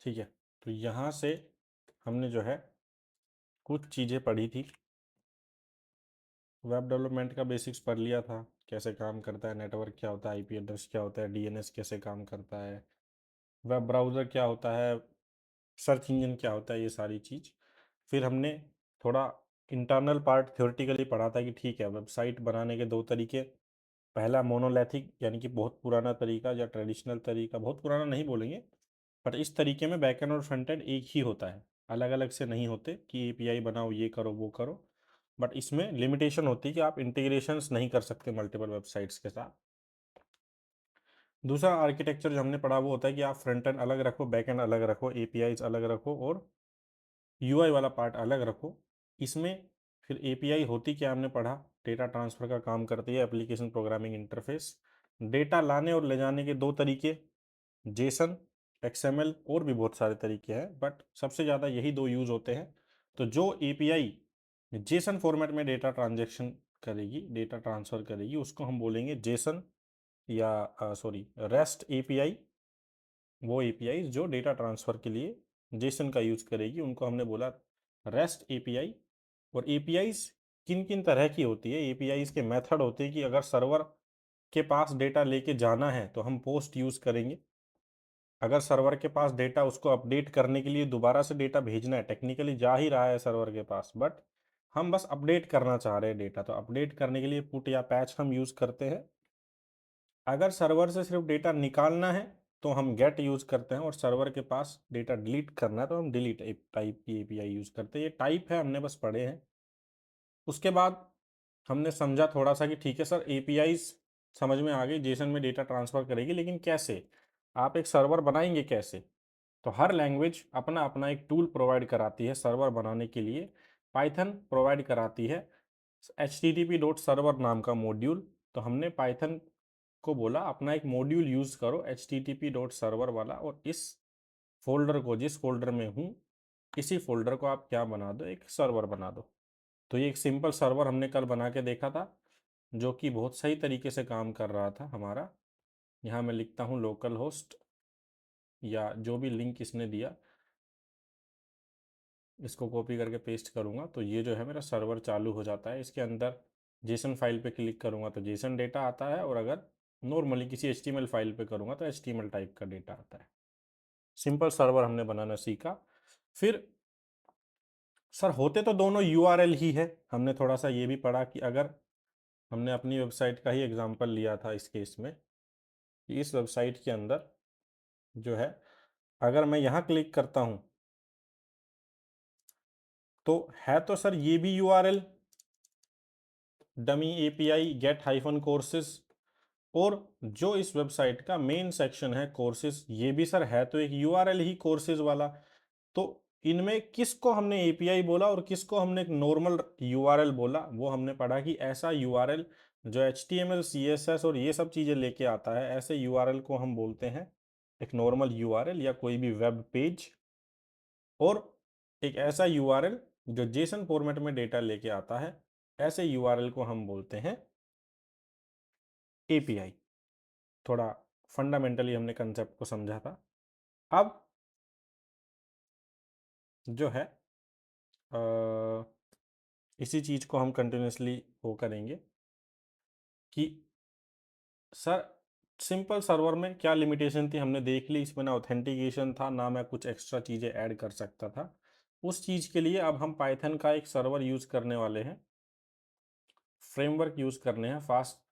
ठीक है, तो यहाँ से हमने जो है कुछ चीज़ें पढ़ी थी। वेब डेवलपमेंट का बेसिक्स पढ़ लिया था, कैसे काम करता है, नेटवर्क क्या होता है, आईपी एड्रेस क्या होता है, डीएनएस कैसे काम करता है, वेब ब्राउज़र क्या होता है, सर्च इंजन क्या होता है, ये सारी चीज़। फिर हमने थोड़ा इंटरनल पार्ट थ्योरेटिकली पढ़ा था कि ठीक है, वेबसाइट बनाने के दो तरीके। पहला मोनोलैथिक यानी कि बहुत पुराना तरीका या ट्रेडिशनल तरीका, बहुत पुराना नहीं बोलेंगे, बट इस तरीके में बैकएंड और फ्रंट एंड एक ही होता है, अलग अलग से नहीं होते कि एपीआई बनाओ, ये करो, वो करो। बट इसमें लिमिटेशन होती है कि आप इंटीग्रेशंस नहीं कर सकते मल्टीपल वेबसाइट्स के साथ। दूसरा आर्किटेक्चर जो हमने पढ़ा वो होता है कि आप फ्रंट एंड अलग रखो, बैक एंड अलग रखो, एपीआईज अलग रखो और यूआई वाला पार्ट अलग रखो। इसमें फिर एपीआई होती क्या हमने पढ़ा, डेटा ट्रांसफ़र का काम करती है, एप्लीकेशन प्रोग्रामिंग इंटरफेस। डेटा लाने और ले जाने के दो तरीके, जेसन, एक्सएमएल, और भी बहुत सारे तरीके हैं, बट सबसे ज़्यादा यही दो यूज़ होते हैं। तो जो एपीआई जेसन फॉर्मेट में डेटा ट्रांजेक्शन करेगी, डेटा ट्रांसफ़र करेगी, उसको हम बोलेंगे जेसन, या सॉरी रेस्ट एपीआई। वो एपीआई जो डेटा ट्रांसफ़र के लिए जेसन का यूज़ करेगी उनको हमने बोला रेस्ट एपीआई। और एपीआईज किन किन तरह की होती है, एपीआईज के मेथड होते हैं कि अगर सर्वर के पास डेटा लेके जाना है तो हम पोस्ट यूज़ करेंगे। अगर सर्वर के पास डेटा, उसको अपडेट करने के लिए दोबारा से डेटा भेजना है, टेक्निकली जा ही रहा है सर्वर के पास, बट हम बस अपडेट करना चाह रहे हैं डेटा, तो अपडेट करने के लिए पुट या पैच हम यूज़ करते हैं। अगर सर्वर से सिर्फ डेटा निकालना है तो हम गेट यूज़ करते हैं, और सर्वर के पास डेटा डिलीट करना है तो हम डिलीट टाइप की एपीआई यूज़ करते हैं। ये टाइप है, हमने बस पढ़े हैं। उसके बाद हमने समझा थोड़ा सा कि ठीक है सर, एपीआईज समझ में आ गई, जेसन में डेटा ट्रांसफ़र करेगी, लेकिन कैसे, आप एक सर्वर बनाएंगे कैसे? तो हर लैंग्वेज अपना अपना एक टूल प्रोवाइड कराती है सर्वर बनाने के लिए। पाइथन प्रोवाइड कराती है http.server नाम का मॉड्यूल। तो हमने पाइथन को बोला अपना एक मॉड्यूल यूज़ करो http.server वाला, और इस फोल्डर को, जिस फोल्डर में हूँ, इसी फोल्डर को आप क्या बना दो, एक सर्वर बना दो। तो ये एक सिंपल सर्वर हमने कल बना के देखा था, जो कि बहुत सही तरीके से काम कर रहा था हमारा। यहाँ मैं लिखता हूँ लोकल होस्ट, या जो भी लिंक इसने दिया इसको कॉपी करके पेस्ट करूँगा, तो ये जो है मेरा सर्वर चालू हो जाता है। इसके अंदर जेसन फाइल पे क्लिक करूँगा तो जेसन डेटा आता है, और अगर नॉर्मली किसी एचटीएमएल फाइल पे करूँगा तो एचटीएमएल टाइप का डेटा आता है। सिंपल सर्वर हमने बनाना सीखा। फिर सर होते तो दोनों यूआरएल ही है, हमने थोड़ा सा ये भी पढ़ा कि अगर हमने अपनी वेबसाइट का ही एग्जांपल लिया था इस केस में, कि इस वेबसाइट के अंदर जो है, अगर मैं यहाँ क्लिक करता हूँ तो है तो सर ये भी URL, dummy API get hyphen courses, और जो इस वेबसाइट का मेन सेक्शन है कोर्सेज, ये भी सर है तो एक यूआरएल ही कोर्सेज वाला। तो इनमें किसको हमने एपीआई बोला और किसको हमने एक नॉर्मल यूआरएल बोला, वो हमने पढ़ा कि ऐसा यूआरएल जो एचटीएमएल सीएसएस और ये सब चीज़ें लेके आता है, ऐसे यूआरएल को हम बोलते हैं एक नॉर्मल यूआरएल या कोई भी वेब पेज। और एक ऐसा यूआरएल जो जेसन फॉर्मेट में डेटा लेके आता है, ऐसे यूआरएल को हम बोलते हैं एपीआई। थोड़ा फंडामेंटली हमने कंसेप्ट को समझा था। अब जो है इसी चीज़ को हम कंटिन्यूसली वो करेंगे कि सर सिंपल सर्वर में क्या लिमिटेशन थी हमने देख ली, इसमें ना ऑथेंटिकेशन था ना मैं कुछ एक्स्ट्रा चीज़ें ऐड कर सकता था। उस चीज़ के लिए अब हम पाइथन का एक सर्वर यूज़ करने वाले हैं, फ्रेमवर्क यूज़ करने हैं, फास्ट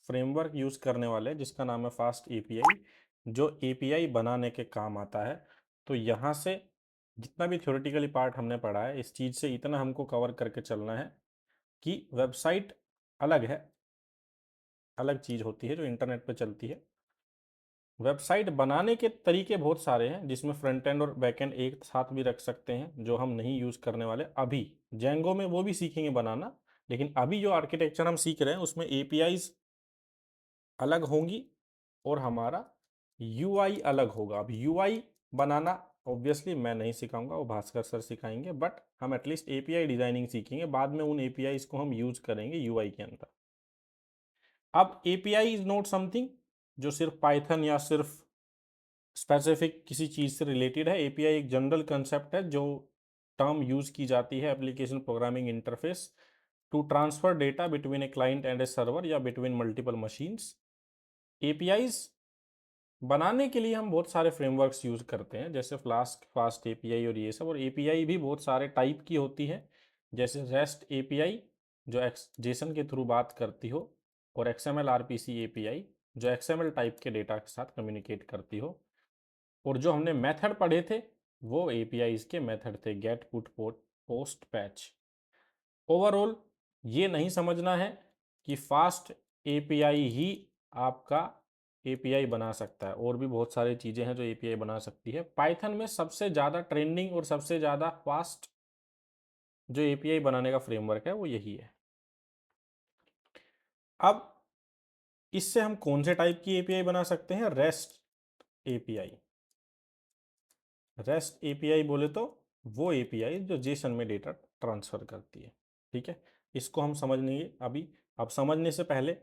फ्रेमवर्क यूज़ करने वाले हैं जिसका नाम है फास्ट एपीआई, जो एपीआई बनाने के काम आता है। तो यहाँ से जितना भी थ्योरेटिकली पार्ट हमने पढ़ा है, इस चीज़ से इतना हमको कवर करके चलना है कि वेबसाइट अलग है, अलग चीज़ होती है जो इंटरनेट पे चलती है। वेबसाइट बनाने के तरीके बहुत सारे हैं, जिसमें फ्रंट एंड और बैक एंड एक साथ भी रख सकते हैं, जो हम नहीं यूज़ करने वाले अभी। जेंगो में वो भी सीखेंगे बनाना, लेकिन अभी जो आर्किटेक्चर हम सीख रहे हैं उसमें एपीआईज अलग होंगी और हमारा यूआई अलग होगा। अब यूआई बनाना ऑब्वियसली मैं नहीं सिखाऊंगा, वो भास्कर सर सिखाएंगे, बट हम एटलीस्ट एपीआई डिजाइनिंग सीखेंगे, बाद में उन एपीआईज को हम यूज़ करेंगे यूआई के अंदर। अब एपीआई इज नॉट समथिंग जो सिर्फ पाइथन या सिर्फ स्पेसिफिक किसी चीज़ से रिलेटेड है। एपीआई एक जनरल कंसेप्ट है जो टर्म यूज की जाती है application programming interface to transfer data between a client and a server या बिटवीन मल्टीपल मशीन्स। एपीआईज बनाने के लिए हम बहुत सारे फ्रेमवर्क्स यूज करते हैं, जैसे फ्लास्क, फास्ट एपीआई और ये सब। और एपीआई भी बहुत सारे टाइप की होती है, जैसे रेस्ट एपीआई जो जेसन के थ्रू बात करती हो, और एक्सएमएल आरपीसी एपीआई जो एक्सएमएल टाइप के डेटा के साथ कम्युनिकेट करती हो। और जो हमने मेथड पढ़े थे वो एपीआईज के मेथड थे, get, put, post, patch. Overall ये नहीं समझना है कि फास्ट एपीआई ही आपका एपीआई बना सकता है, और भी बहुत सारी चीज़ें हैं जो एपीआई बना सकती है। पाइथन में सबसे ज़्यादा ट्रेंडिंग और सबसे ज़्यादा फास्ट जो एपीआई बनाने का फ्रेमवर्क है वो यही है। अब इससे हम कौन से टाइप की एपीआई बना सकते हैं? Rest API. रेस्ट एपीआई बोले तो वो एपीआई जो जेसन में डेटा ट्रांसफर करती है। ठीक है, इसको हम समझ लेंगे अभी। अब समझने से पहले,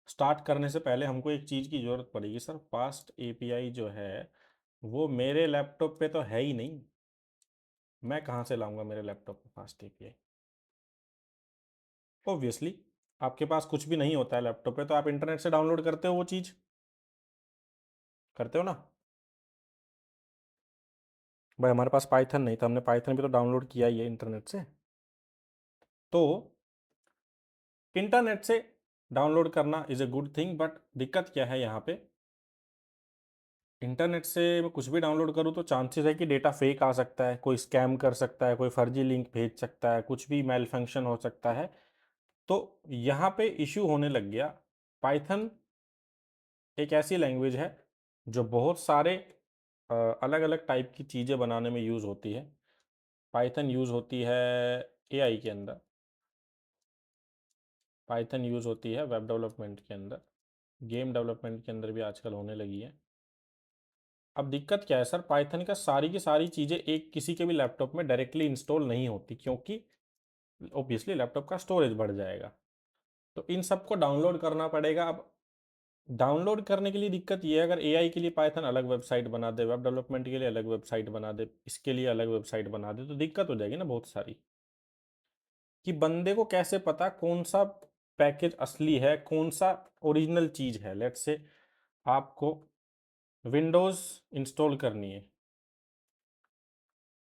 स्टार्ट करने से पहले हमको एक चीज़ की ज़रूरत पड़ेगी। सर फास्ट एपीआई जो है वो मेरे लैपटॉप पे तो है ही नहीं, मैं कहाँ से लाऊंगा मेरे लैपटॉप पे फास्ट एपीआई? ऑब्वियसली आपके पास कुछ भी नहीं होता है लैपटॉप पे तो आप इंटरनेट से डाउनलोड करते हो, वो चीज़ करते हो ना। भाई हमारे पास पाइथन नहीं था, हमने पाइथन भी तो डाउनलोड किया ही है इंटरनेट से। तो इंटरनेट से डाउनलोड करना is a good thing, but दिक्कत क्या है यहाँ पे? इंटरनेट से मैं कुछ भी डाउनलोड करूँ तो चांसेस है कि डेटा फेक आ सकता है, कोई स्कैम कर सकता है, कोई फर्जी लिंक भेज सकता है, कुछ भी मेल फंक्शन हो सकता है। तो यहाँ पे इश्यू होने लग गया। पाइथन एक ऐसी लैंग्वेज है जो बहुत सारे अलग अलग टाइप की चीज़ें बनाने में यूज़ होती है। पाइथन यूज़ होती है एआई के अंदर, पाइथन यूज़ होती है वेब डेवलपमेंट के अंदर, गेम डेवलपमेंट के अंदर भी आजकल होने लगी है। अब दिक्कत क्या है सर, पाइथन का सारी की सारी चीज़ें एक किसी के भी लैपटॉप में डायरेक्टली इंस्टॉल नहीं होती, क्योंकि ऑब्वियसली लैपटॉप का स्टोरेज बढ़ जाएगा। तो इन सबको डाउनलोड करना पड़ेगा। अब डाउनलोड करने के लिए दिक्कत ये है, अगर एआई के लिए पाइथन अलग वेबसाइट बना दे, वेब डेवलपमेंट के लिए अलग वेबसाइट बना दे, इसके लिए अलग वेबसाइट बना दे, तो दिक्कत हो जाएगी ना बहुत सारी, कि बंदे को कैसे पता कौन सा पैकेज असली है, कौन सा ओरिजिनल चीज़ है। लेट्स से आपको विंडोज़ इंस्टॉल करनी है,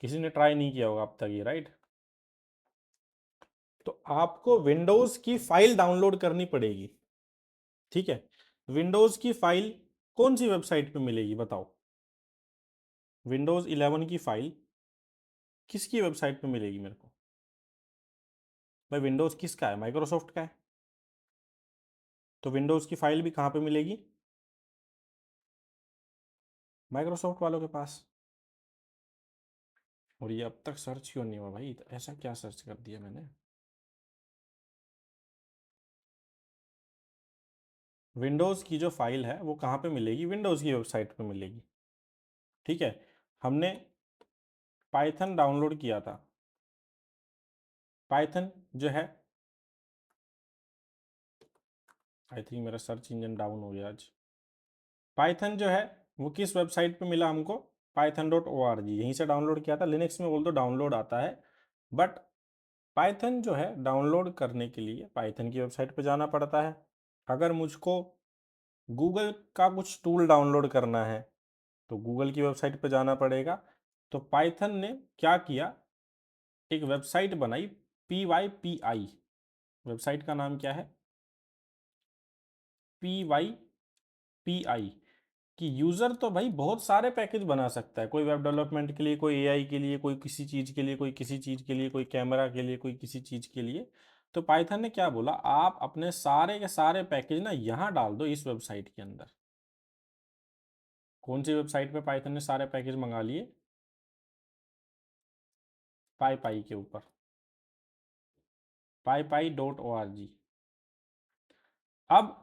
किसी ने ट्राई नहीं किया होगा अब तक ये, राइट? तो आपको विंडोज़ की फाइल डाउनलोड करनी पड़ेगी। ठीक है, विंडोज़ की फाइल कौन सी वेबसाइट पे मिलेगी बताओ? विंडोज़ 11 की फाइल किसकी वेबसाइट पे मिलेगी मेरे को? भाई विंडोज़ किसका है? माइक्रोसॉफ्ट का है। तो विंडोज़ की फाइल भी कहाँ पे मिलेगी? माइक्रोसॉफ्ट वालों के पास। और ये अब तक सर्च क्यों नहीं हुआ भाई? तो ऐसा क्या सर्च कर दिया मैंने? विंडोज़ की जो फाइल है वो कहाँ पे मिलेगी? विंडोज़ की वेबसाइट पे मिलेगी। ठीक है, हमने पाइथन डाउनलोड किया था। पाइथन जो है, आई थिंक मेरा सर्च इंजन डाउन हो गया आज। पाइथन जो है वो किस वेबसाइट पे मिला हमको? python.org, यहीं से डाउनलोड किया था। लिनक्स में बोल तो डाउनलोड आता है, बट पाइथन जो है डाउनलोड करने के लिए पाइथन की वेबसाइट पे जाना पड़ता है। अगर मुझको गूगल का कुछ टूल डाउनलोड करना है तो गूगल की वेबसाइट पे जाना पड़ेगा। तो पाइथन ने क्या किया, एक वेबसाइट बनाई, PYPI। वेबसाइट का नाम क्या है? PYPI। कि यूज़र तो भाई बहुत सारे पैकेज बना सकता है, कोई वेब डेवलपमेंट के लिए, कोई एआई के लिए, कोई किसी चीज़ के लिए, कोई किसी चीज़ के लिए, कोई कैमरा के लिए, कोई किसी चीज़ के लिए। तो पाइथन ने क्या बोला, आप अपने सारे के सारे पैकेज ना यहाँ डाल दो इस वेबसाइट के अंदर। कौन सी वेबसाइट पे पाइथन ने सारे पैकेज मंगा लिए? पाई पाई के ऊपर, PyPy.org। अब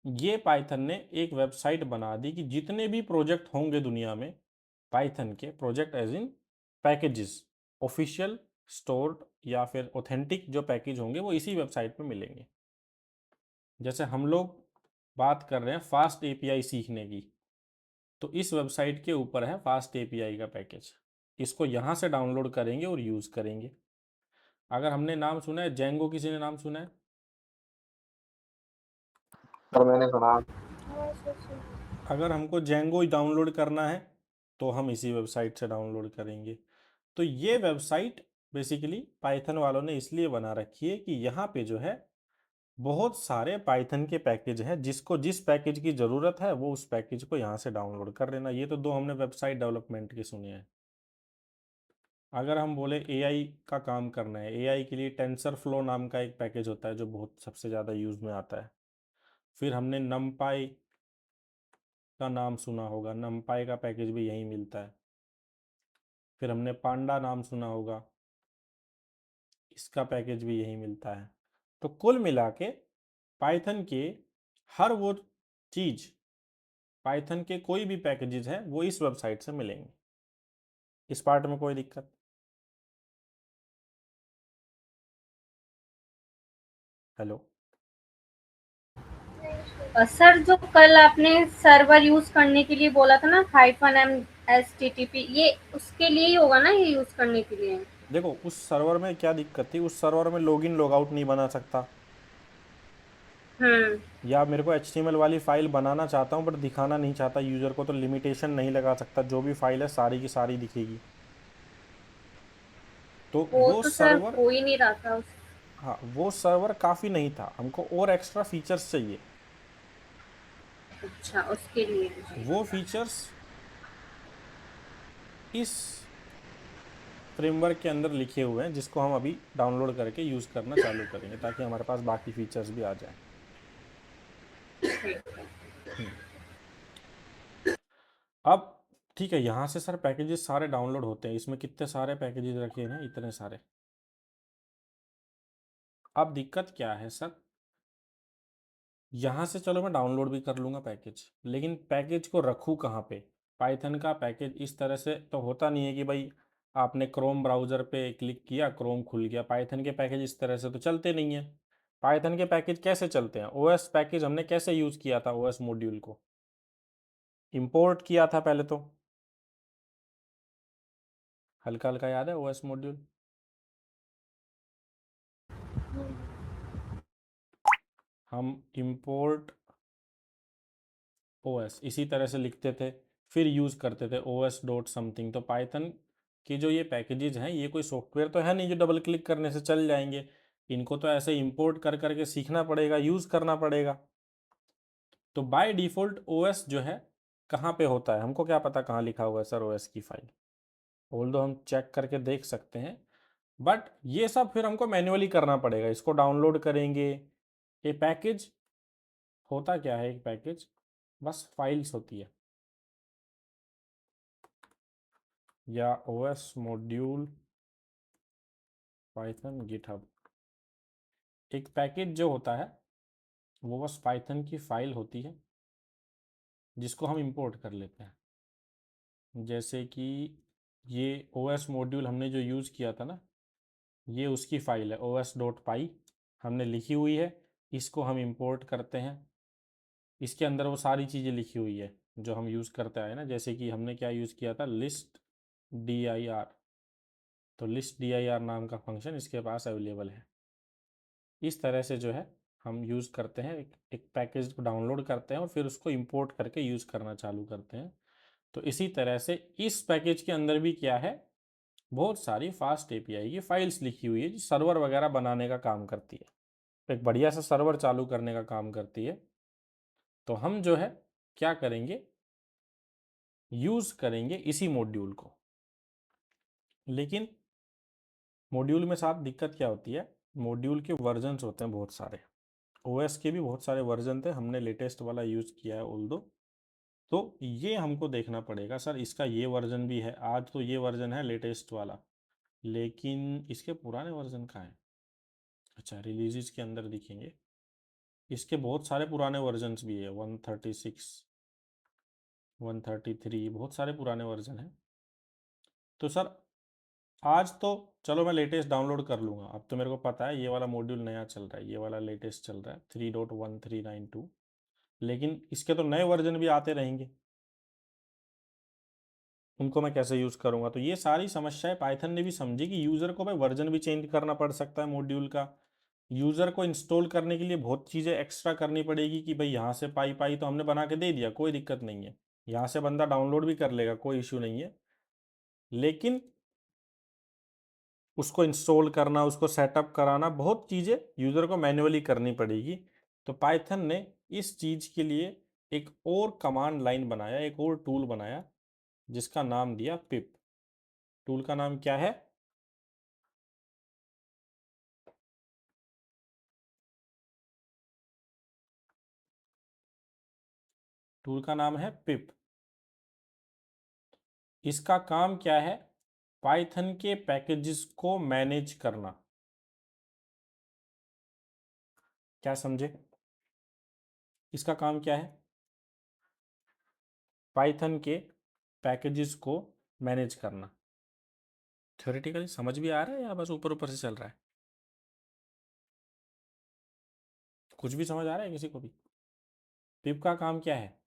ये पाइथन ने एक वेबसाइट बना दी कि जितने भी प्रोजेक्ट होंगे दुनिया में, पाइथन के project as in packages, official, stored या फिर ऑथेंटिक जो पैकेज होंगे वो इसी वेबसाइट पे मिलेंगे। जैसे हम लोग बात कर रहे हैं फास्ट एपीआई सीखने की, तो इस वेबसाइट के ऊपर है फास्ट एपीआई का पैकेज, इसको यहाँ से डाउनलोड करेंगे और यूज़ करेंगे। अगर हमने नाम सुना है जेंगो, किसी ने नाम सुना है? सर मैंने सुना। अगर हमको जेंगो डाउनलोड करना है तो हम इसी वेबसाइट से डाउनलोड करेंगे। तो ये वेबसाइट बेसिकली पाइथन वालों ने इसलिए बना रखी है कि यहाँ पे जो है बहुत सारे पाइथन के पैकेज हैं, जिसको जिस पैकेज की ज़रूरत है वो उस पैकेज को यहाँ से डाउनलोड कर लेना। ये तो दो हमने वेबसाइट डेवलपमेंट के सुने हैं। अगर हम बोले एआई का काम करना है, एआई के लिए टेंसर फ्लो नाम का एक पैकेज होता है जो बहुत सबसे ज़्यादा यूज़ में आता है। फिर हमने नमपाई का नाम सुना होगा, नमपाई का पैकेज भी यहीं मिलता है। फिर हमने पांडा नाम सुना होगा, इसका पैकेज भी यहीं मिलता है। तो कुल मिला के पाइथन के हर वो चीज़, पाइथन के कोई भी पैकेजेस हैं वो इस वेबसाइट से मिलेंगे। इस पार्ट में कोई दिक्कत? हेलो? सर जो कल आपने सर्वर यूज करने के लिए बोला था ना, -m/http, ये उसके लिए ही होगा ना, ये यूज करने के लिए? देखो उस सर्वर में क्या दिक्कत थी, उस सर्वर में लॉगिन लॉगआउट नहीं बना सकता, हम्म। या मेरे को HTML वाली फाइल बनाना चाहता हूँ बट दिखाना नहीं चाहता यूज़र को, तो लिमिटेशन नहीं लगा सकता, जो भी फाइल है सारी की सारी दिखेगी। तो वो वो तो सर सर्वर, हो ही नहीं रहा था हाँ वो सर्वर काफ़ी नहीं था, हमको और एक्स्ट्रा फीचर्स चाहिए। अच्छा, उसके लिए। वो फीचर्स इस फ्रेमवर्क के अंदर लिखे हुए हैं, जिसको हम अभी डाउनलोड करके यूज़ करना चालू करेंगे ताकि हमारे पास बाकी फीचर्स भी आ जाए। अब ठीक है, यहाँ से सर पैकेजेस सारे डाउनलोड होते हैं, इसमें कितने सारे पैकेजेस रखे हैं, इतने सारे। अब दिक्कत क्या है सर, यहाँ से चलो मैं डाउनलोड भी कर लूँगा पैकेज, लेकिन पैकेज को रखूँ कहाँ पे? पाइथन का पैकेज इस तरह से तो होता नहीं है कि भाई आपने क्रोम ब्राउज़र पे क्लिक किया, क्रोम खुल गया। पाइथन के पैकेज इस तरह से तो चलते नहीं हैं। पाइथन के पैकेज कैसे चलते हैं? ओएस पैकेज हमने कैसे यूज़ किया था? ओएस मॉड्यूल को इंपोर्ट किया था पहले तो, हल्का हल्का याद है ओएस मॉड्यूल? हम इंपोर्ट ओएस इसी तरह से लिखते थे, फिर यूज़ करते थे ओएस डॉट समथिंग। तो पाइथन के जो ये पैकेजेज हैं, ये कोई सॉफ्टवेयर तो है नहीं जो डबल क्लिक करने से चल जाएंगे। इनको तो ऐसे इंपोर्ट कर करके सीखना पड़ेगा, यूज़ करना पड़ेगा। तो बाय डिफ़ॉल्ट ओएस जो है कहाँ पे होता है, हमको क्या पता कहाँ लिखा हुआ है सर ओएस की फाइल? ऑल्दो हम चेक करके देख सकते हैं, बट ये सब फिर हमको मैन्युअली करना पड़ेगा। इसको डाउनलोड करेंगे। ये पैकेज होता क्या है? एक पैकेज बस फाइल्स होती है, या ओएस मॉड्यूल पाइथन गिटहब। एक पैकेज जो होता है वो बस पाइथन की फाइल होती है जिसको हम इंपोर्ट कर लेते हैं। जैसे कि ये ओएस मॉड्यूल हमने जो यूज़ किया था ना, ये उसकी फ़ाइल है os.py, हमने लिखी हुई है। इसको हम इंपोर्ट करते हैं, इसके अंदर वो सारी चीज़ें लिखी हुई है जो हम यूज़ करते आए ना। जैसे कि हमने क्या यूज़ किया था, लिस्ट dir, तो लिस्ट dir नाम का फंक्शन इसके पास अवेलेबल है। इस तरह से जो है हम यूज़ करते हैं, एक पैकेज को डाउनलोड करते हैं और फिर उसको इंपोर्ट करके यूज़ करना चालू करते हैं। तो इसी तरह से इस पैकेज के अंदर भी क्या है, बहुत सारी फास्ट एपीआई की फाइल्स लिखी हुई है जो सर्वर वगैरह बनाने का काम करती है, एक बढ़िया सा सर्वर चालू करने का काम करती है। तो हम जो है क्या करेंगे, यूज़ करेंगे इसी मॉड्यूल को। लेकिन मॉड्यूल में साथ दिक्कत क्या होती है, मॉड्यूल के वर्जन्स होते हैं बहुत सारे, ओएस के भी बहुत सारे वर्जन थे, हमने लेटेस्ट वाला यूज़ किया है ऑल्दो। तो ये हमको देखना पड़ेगा सर, इसका ये वर्जन भी है, आज तो ये वर्जन है लेटेस्ट वाला, लेकिन इसके पुराने वर्जन कहाँ हैं? अच्छा, रिलीजेस के अंदर दिखेंगे, इसके बहुत सारे पुराने वर्जन्स भी है, 136, 133, बहुत सारे पुराने वर्जन हैं। तो सर आज तो चलो मैं लेटेस्ट डाउनलोड कर लूँगा, अब तो मेरे को पता है ये वाला मॉड्यूल नया चल रहा है, ये वाला लेटेस्ट चल रहा है 3.1392, लेकिन इसके तो नए वर्जन भी आते रहेंगे। उनको मैं कैसे यूज़ करूँगा। तो ये सारी समस्याएं पाइथन ने भी समझी कि यूज़र को भाई वर्जन भी चेंज करना पड़ सकता है मॉड्यूल का, यूज़र को इंस्टॉल करने के लिए बहुत चीज़ें एक्स्ट्रा करनी पड़ेगी कि भाई यहाँ से पाई पाई तो हमने बना के दे दिया, कोई दिक्कत नहीं है, यहाँ से बंदा डाउनलोड भी कर लेगा, कोई इश्यू नहीं है, लेकिन उसको इंस्टॉल करना, उसको सेटअप कराना, बहुत चीज़ें यूज़र को मैन्युअली करनी पड़ेगी। तो पाइथन ने इस चीज़ के लिए एक और कमांड लाइन बनाया, एक और टूल बनाया, जिसका नाम दिया पिप। टूल का नाम क्या है? टूल का नाम है पिप। इसका काम क्या है? पाइथन के पैकेजेस को मैनेज करना। क्या समझे? इसका काम क्या है? पाइथन के पैकेजेस को मैनेज करना। थ्योरेटिकली समझ भी आ रहा है या बस ऊपर ऊपर से चल रहा है? कुछ भी समझ आ रहा है किसी को भी? पिप का काम क्या है?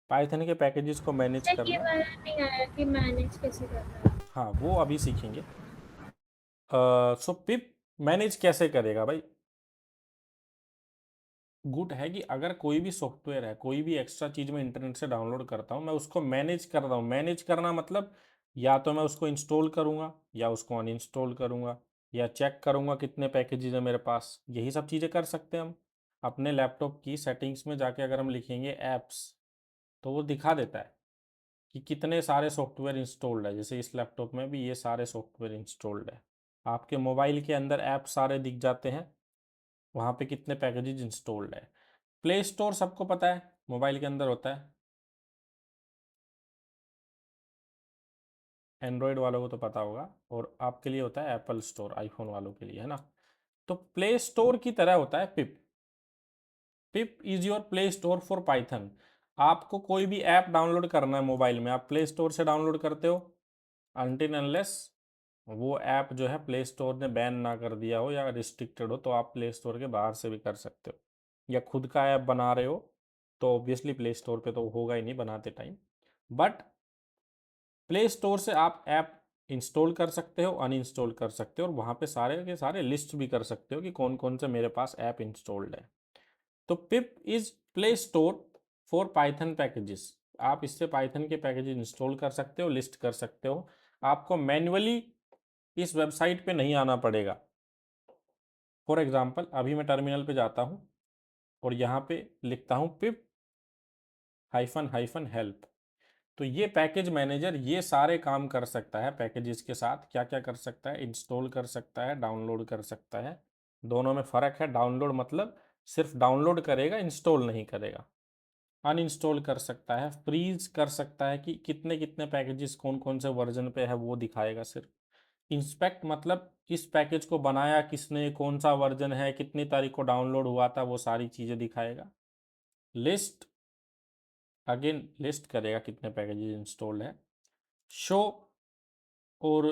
पाइथन के पैकेजेस को मैनेज ये करना। वाला नहीं आया कि मैनेज कैसे करना है। हाँ, वो अभी सीखेंगे। सो पिप मैनेज कैसे करेगा भाई? गुड है कि अगर कोई भी सॉफ्टवेयर है, कोई भी एक्स्ट्रा चीज़ मैं इंटरनेट से डाउनलोड करता हूँ, मैं उसको मैनेज कर रहा हूँ। मैनेज करना मतलब या तो मैं उसको इंस्टॉल करूँगा या उसको अनइंस्टॉल करूँगा, या चेक करूँगा कितने पैकेजेस हैं मेरे पास, यही सब चीज़ें कर सकते हैं हम। अपने लैपटॉप की सेटिंग्स में जाके अगर हम लिखेंगे ऐप्स, तो वो दिखा देता है कि कितने सारे सॉफ्टवेयर इंस्टॉल्ड है। जैसे इस लैपटॉप में भी ये सारे सॉफ्टवेयर इंस्टॉल्ड है। आपके मोबाइल के अंदर ऐप सारे दिख जाते हैं, वहाँ पे कितने पैकेजेस इंस्टॉल्ड है। प्ले स्टोर सबको पता है मोबाइल के अंदर होता है, एंड्रॉयड वालों को तो पता होगा, और आपके लिए होता है एप्पल स्टोर, आईफोन वालों के लिए, है ना। तो प्ले स्टोर की तरह होता है pip. Pip is your play store for Python. आपको कोई भी ऐप डाउनलोड करना है मोबाइल में, आप प्ले स्टोर से डाउनलोड करते हो, अनटिल अनलेस वो ऐप जो है प्ले स्टोर ने बैन ना कर दिया हो या रिस्ट्रिक्टेड हो, तो आप प्ले स्टोर के बाहर से भी कर सकते हो। या खुद का ऐप बना रहे हो तो ऑब्वियसली प्ले स्टोर पे तो होगा ही नहीं बनाते टाइम, बट प्ले स्टोर से आप ऐप इंस्टॉल कर सकते हो, अनइंस्टॉल कर सकते हो, और वहाँ पे सारे के सारे लिस्ट भी कर सकते हो कि कौन कौन से मेरे पास ऐप इंस्टॉल्ड है। तो pip is play store for Python packages. आप इससे पाइथन के पैकेजेस इंस्टॉल कर सकते हो, लिस्ट कर सकते हो। आपको मैन्युअली इस वेबसाइट पे नहीं आना पड़ेगा। फॉर एग्जांपल अभी मैं टर्मिनल पे जाता हूँ और यहाँ पे लिखता हूँ पिप हाइफन हाइफन हेल्प। तो ये पैकेज मैनेजर ये सारे काम कर सकता है पैकेजेस के साथ। क्या क्या कर सकता है? इंस्टॉल कर सकता है, डाउनलोड कर सकता है। दोनों में फ़र्क है। डाउनलोड मतलब सिर्फ डाउनलोड करेगा, इंस्टॉल नहीं करेगा। अनइंस्टॉल कर सकता है, फ्रीज कर सकता है कि कितने कितने पैकेजेस कौन कौन से वर्जन पे है वो दिखाएगा सिर्फ। इंस्पेक्ट मतलब इस पैकेज को बनाया किसने, कौन सा वर्जन है, कितनी तारीख को डाउनलोड हुआ था, वो सारी चीज़ें दिखाएगा। लिस्ट, अगेन लिस्ट करेगा कितने पैकेजेस इंस्टॉल्ड है। शो और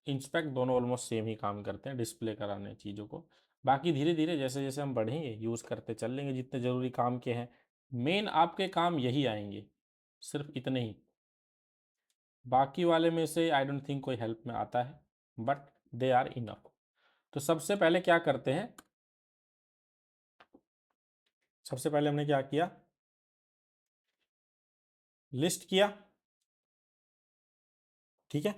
इंस्पेक्ट दोनों ऑलमोस्ट सेम ही काम करते हैं, डिस्प्ले कराने चीज़ों को। बाकी धीरे धीरे जैसे जैसे हम बढ़ेंगे यूज़ करते चल लेंगे जितने ज़रूरी काम के हैं। मेन आपके काम यही आएंगे, सिर्फ इतने ही। बाकी वाले में से आई डोंट थिंक कोई हेल्प में आता है, बट दे आर इनफ। तो सबसे पहले क्या करते हैं? सबसे पहले हमने क्या किया? लिस्ट किया, ठीक है।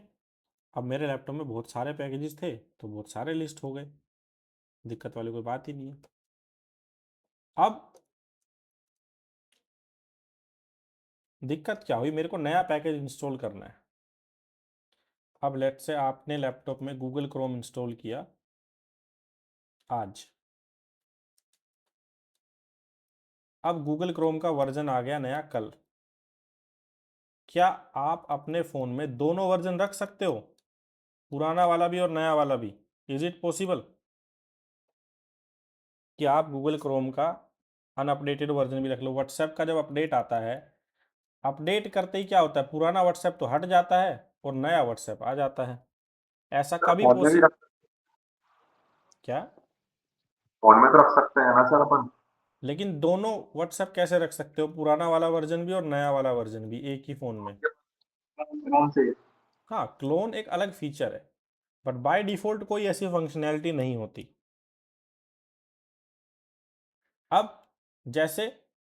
अब मेरे लैपटॉप में बहुत सारे पैकेजेस थे तो बहुत सारे लिस्ट हो गए, दिक्कत वाली कोई बात ही नहीं है। अब दिक्कत क्या हुई? मेरे को नया पैकेज इंस्टॉल करना है। अब लेट से आपने लैपटॉप में गूगल क्रोम इंस्टॉल किया आज। अब गूगल क्रोम का वर्जन आ गया नया कल। क्या आप अपने फ़ोन में दोनों वर्जन रख सकते हो, पुराना वाला भी और नया वाला भी? इज इट पॉसिबल कि आप गूगल क्रोम का अनअपडेटेड वर्जन भी रख लो? व्हाट्सएप का जब अपडेट आता है, अपडेट करते ही क्या होता है, पुराना व्हाट्सएप तो हट जाता है और नया व्हाट्सएप आ जाता है। ऐसा सर कभी फोन में भी रख क्या? फोन में तो रख सकते हैं ना सर अपन। लेकिन दोनों व्हाट्सएप कैसे रख सकते हो, पुराना वाला वर्जन भी और नया वाला वर्जन भी एक ही फ़ोन में? आराम से। हाँ, क्लोन एक अलग फीचर है, बट बाय डिफ़ॉल्ट कोई ऐसी फंक्शनैलिटी नहीं होती। अब जैसे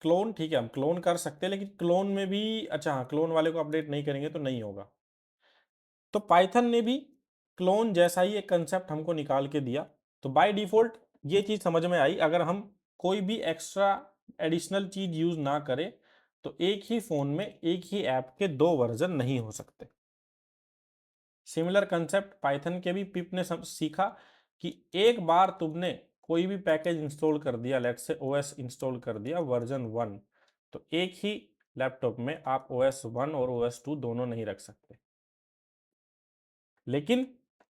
क्लोन, ठीक है, हम क्लोन कर सकते हैं, लेकिन क्लोन में भी, अच्छा हाँ, क्लोन वाले को अपडेट नहीं करेंगे तो नहीं होगा। तो पाइथन ने भी क्लोन जैसा ही एक कंसेप्ट हमको निकाल के दिया। तो बाय डिफ़ॉल्ट ये चीज़ समझ में आई, अगर हम कोई भी एक्स्ट्रा एडिशनल चीज़ यूज़ ना करें तो एक ही फ़ोन में एक ही ऐप के 2 वर्ज़न नहीं हो सकते। सिमिलर कंसेप्ट पाइथन के भी पिप ने सीखा कि एक बार तुमने कोई भी पैकेज इंस्टॉल कर दिया, लेट्स से ओएस इंस्टॉल कर दिया वर्जन 1, तो एक ही लैपटॉप में आप ओएस 1 और ओएस 2 दोनों नहीं रख सकते। लेकिन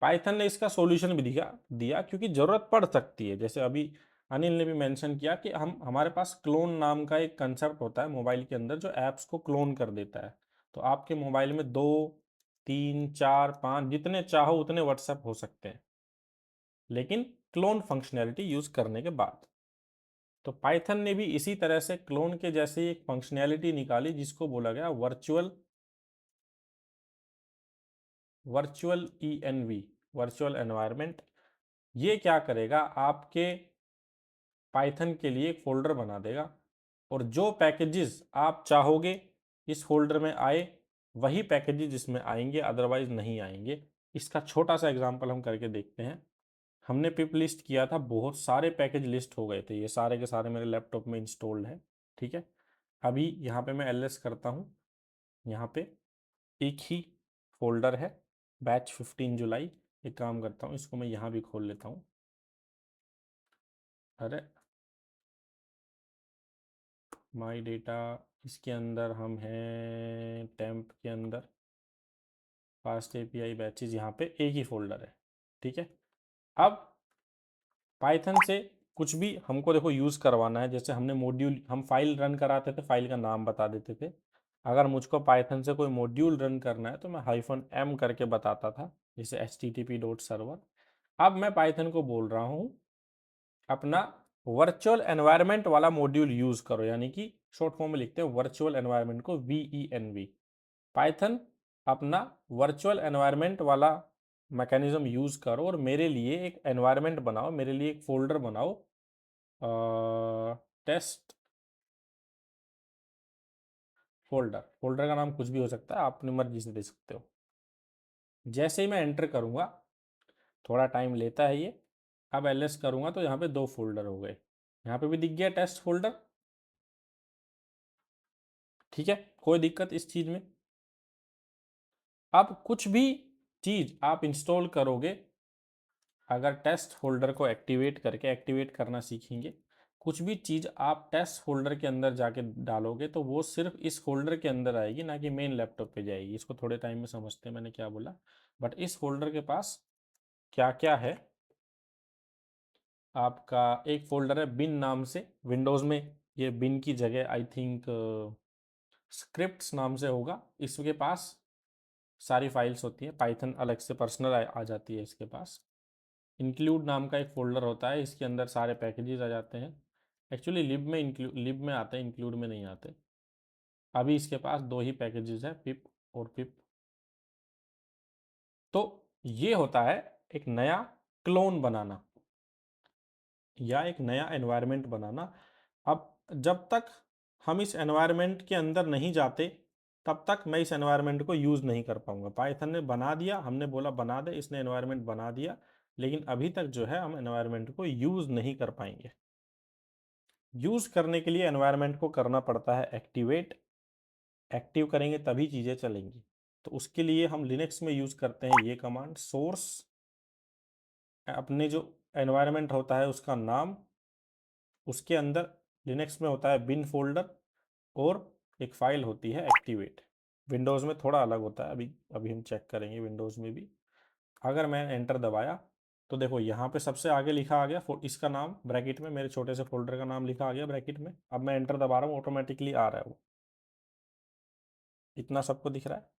पाइथन ने इसका सॉल्यूशन भी दिया क्योंकि ज़रूरत पड़ सकती है। जैसे अभी अनिल ने भी मेंशन किया कि हमारे पास क्लोन नाम का एक कंसेप्ट होता है मोबाइल के अंदर जो ऐप्स को क्लोन कर देता है। तो आपके मोबाइल में 2, 3, 4, 5 जितने चाहो उतने व्हाट्सएप हो सकते हैं, लेकिन क्लोन फंक्शनैलिटी यूज़ करने के बाद। तो पाइथन ने भी इसी तरह से क्लोन के जैसे एक फंक्शनैलिटी निकाली जिसको बोला गया वर्चुअल ENV, वर्चुअल एनवायरनमेंट। ये क्या करेगा, आपके पाइथन के लिए एक फोल्डर बना देगा और जो पैकेजेस आप चाहोगे इस फोल्डर में आए वही पैकेजेस इसमें आएंगे, अदरवाइज नहीं आएंगे। इसका छोटा सा एग्जांपल हम करके देखते हैं। हमने पिप लिस्ट किया था, बहुत सारे पैकेज लिस्ट हो गए थे, ये सारे के सारे मेरे लैपटॉप में इंस्टॉल्ड है। ठीक है, अभी यहाँ पे मैं ls करता हूँ, यहाँ पे एक ही फोल्डर है बैच 15 जुलाई। एक काम करता हूँ, इसको मैं यहाँ भी खोल लेता हूँ। अरे माई डेटा, इसके अंदर हम हैं टेम्प के अंदर, फास्ट API बैचेज, यहाँ पे एक ही फोल्डर है। ठीक है, अब पाइथन से कुछ भी हमको देखो यूज़ करवाना है, जैसे हमने मॉड्यूल, हम फाइल रन कराते थे, फाइल का नाम बता देते थे। अगर मुझको पाइथन से कोई मॉड्यूल रन करना है तो मैं -m करके बताता था, जैसे http.server। अब मैं पाइथन को बोल रहा हूँ अपना वर्चुअल एनवायरनमेंट वाला मॉड्यूल यूज़ करो, यानी कि शॉर्ट फॉर्म में लिखते हैं वर्चुअल एनवायरनमेंट को VENV। पाइथन अपना वर्चुअल एनवायरनमेंट वाला मैकेनिज्म यूज़ करो और मेरे लिए एक एनवायरनमेंट बनाओ, मेरे लिए एक फोल्डर बनाओ, टेस्ट फोल्डर। फोल्डर का नाम कुछ भी हो सकता है, आप अपनी मर्जी से दे सकते हो। जैसे ही मैं एंटर करूँगा, थोड़ा टाइम लेता है ये, अब ls करूँगा तो यहाँ पे 2 फोल्डर हो गए, यहाँ पे भी दिख गया टेस्ट फोल्डर। ठीक है, कोई दिक्कत इस चीज़ में? अब कुछ भी चीज़ आप इंस्टॉल करोगे, अगर टेस्ट फोल्डर को एक्टिवेट करके, एक्टिवेट करना सीखेंगे, कुछ भी चीज़ आप टेस्ट फोल्डर के अंदर जाके डालोगे तो वो सिर्फ इस फोल्डर के अंदर आएगी, ना कि मेन लैपटॉप पे जाएगी। इसको थोड़े टाइम में समझते हैं मैंने क्या बोला। बट इस फोल्डर के पास क्या क्या है, आपका एक फोल्डर है बिन नाम से, विंडोज़ में ये बिन की जगह आई थिंक स्क्रिप्ट्स नाम से होगा। इसके पास सारी फाइल्स होती हैं, पाइथन अलग से पर्सनल आ जाती है इसके पास। इंक्लूड नाम का एक फ़ोल्डर होता है, इसके अंदर सारे पैकेजेस आ जाते हैं। एक्चुअली लिब में आते हैं, इंक्लूड में नहीं आते। अभी इसके पास 2 ही पैकेजेस हैं, पिप और पिप। तो ये होता है एक नया क्लोन बनाना या एक नया एनवायरनमेंट बनाना। अब जब तक हम इस एनवायरनमेंट के अंदर नहीं जाते तब तक मैं इस एनवायरनमेंट को यूज़ नहीं कर पाऊंगा। पाइथन ने बना दिया, हमने बोला बना दे, इसने एनवायरनमेंट बना दिया, लेकिन अभी तक जो है हम एनवायरनमेंट को यूज़ नहीं कर पाएंगे। यूज़ करने के लिए एनवायरनमेंट को करना पड़ता है एक्टिवेट, एक्टिव करेंगे तभी चीज़ें चलेंगी। तो उसके लिए हम लिनक्स में यूज़ करते हैं ये कमांड, सोर्स, अपने जो एनवायरनमेंट होता है उसका नाम, उसके अंदर लिनक्स में होता है बिन फोल्डर और एक फाइल होती है एक्टिवेट। विंडोज़ में थोड़ा अलग होता है, अभी अभी हम चेक करेंगे विंडोज़ में भी। अगर मैं एंटर दबाया तो देखो यहाँ पे सबसे आगे लिखा आ गया इसका नाम ब्रैकेट में, मेरे छोटे से फोल्डर का नाम लिखा आ गया ब्रैकेट में। अब मैं एंटर दबा रहा हूँ, ऑटोमेटिकली आ रहा है वो, इतना सबको दिख रहा है।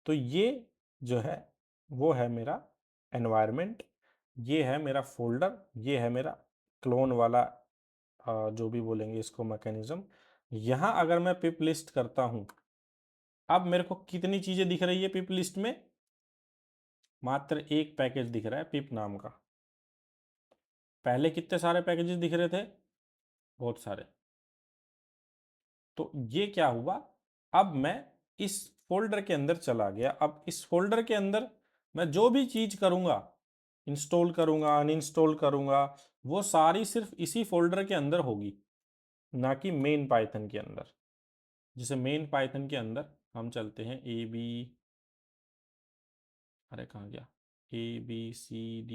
तो ये जो है वो है मेरा एनवायरनमेंट, ये है मेरा फोल्डर, ये है मेरा क्लोन वाला जो भी बोलेंगे इसको मैकेनिज्म। यहाँ अगर मैं पिप लिस्ट करता हूँ, अब मेरे को कितनी चीज़ें दिख रही है पिप लिस्ट में? मात्र एक पैकेज दिख रहा है पिप नाम का। पहले कितने सारे पैकेजेस दिख रहे थे? बहुत सारे। तो ये क्या हुआ, अब मैं इस फोल्डर के अंदर चला गया। अब इस फोल्डर के अंदर मैं जो भी चीज़ करूँगा, इंस्टॉल करूँगा, अनइंस्टॉल करूँगा, वो सारी सिर्फ इसी फोल्डर के अंदर होगी, ना कि मेन पाइथन के अंदर। जैसे मेन पाइथन के अंदर हम चलते हैं अरे कहाँ गया, ABCDEDDF।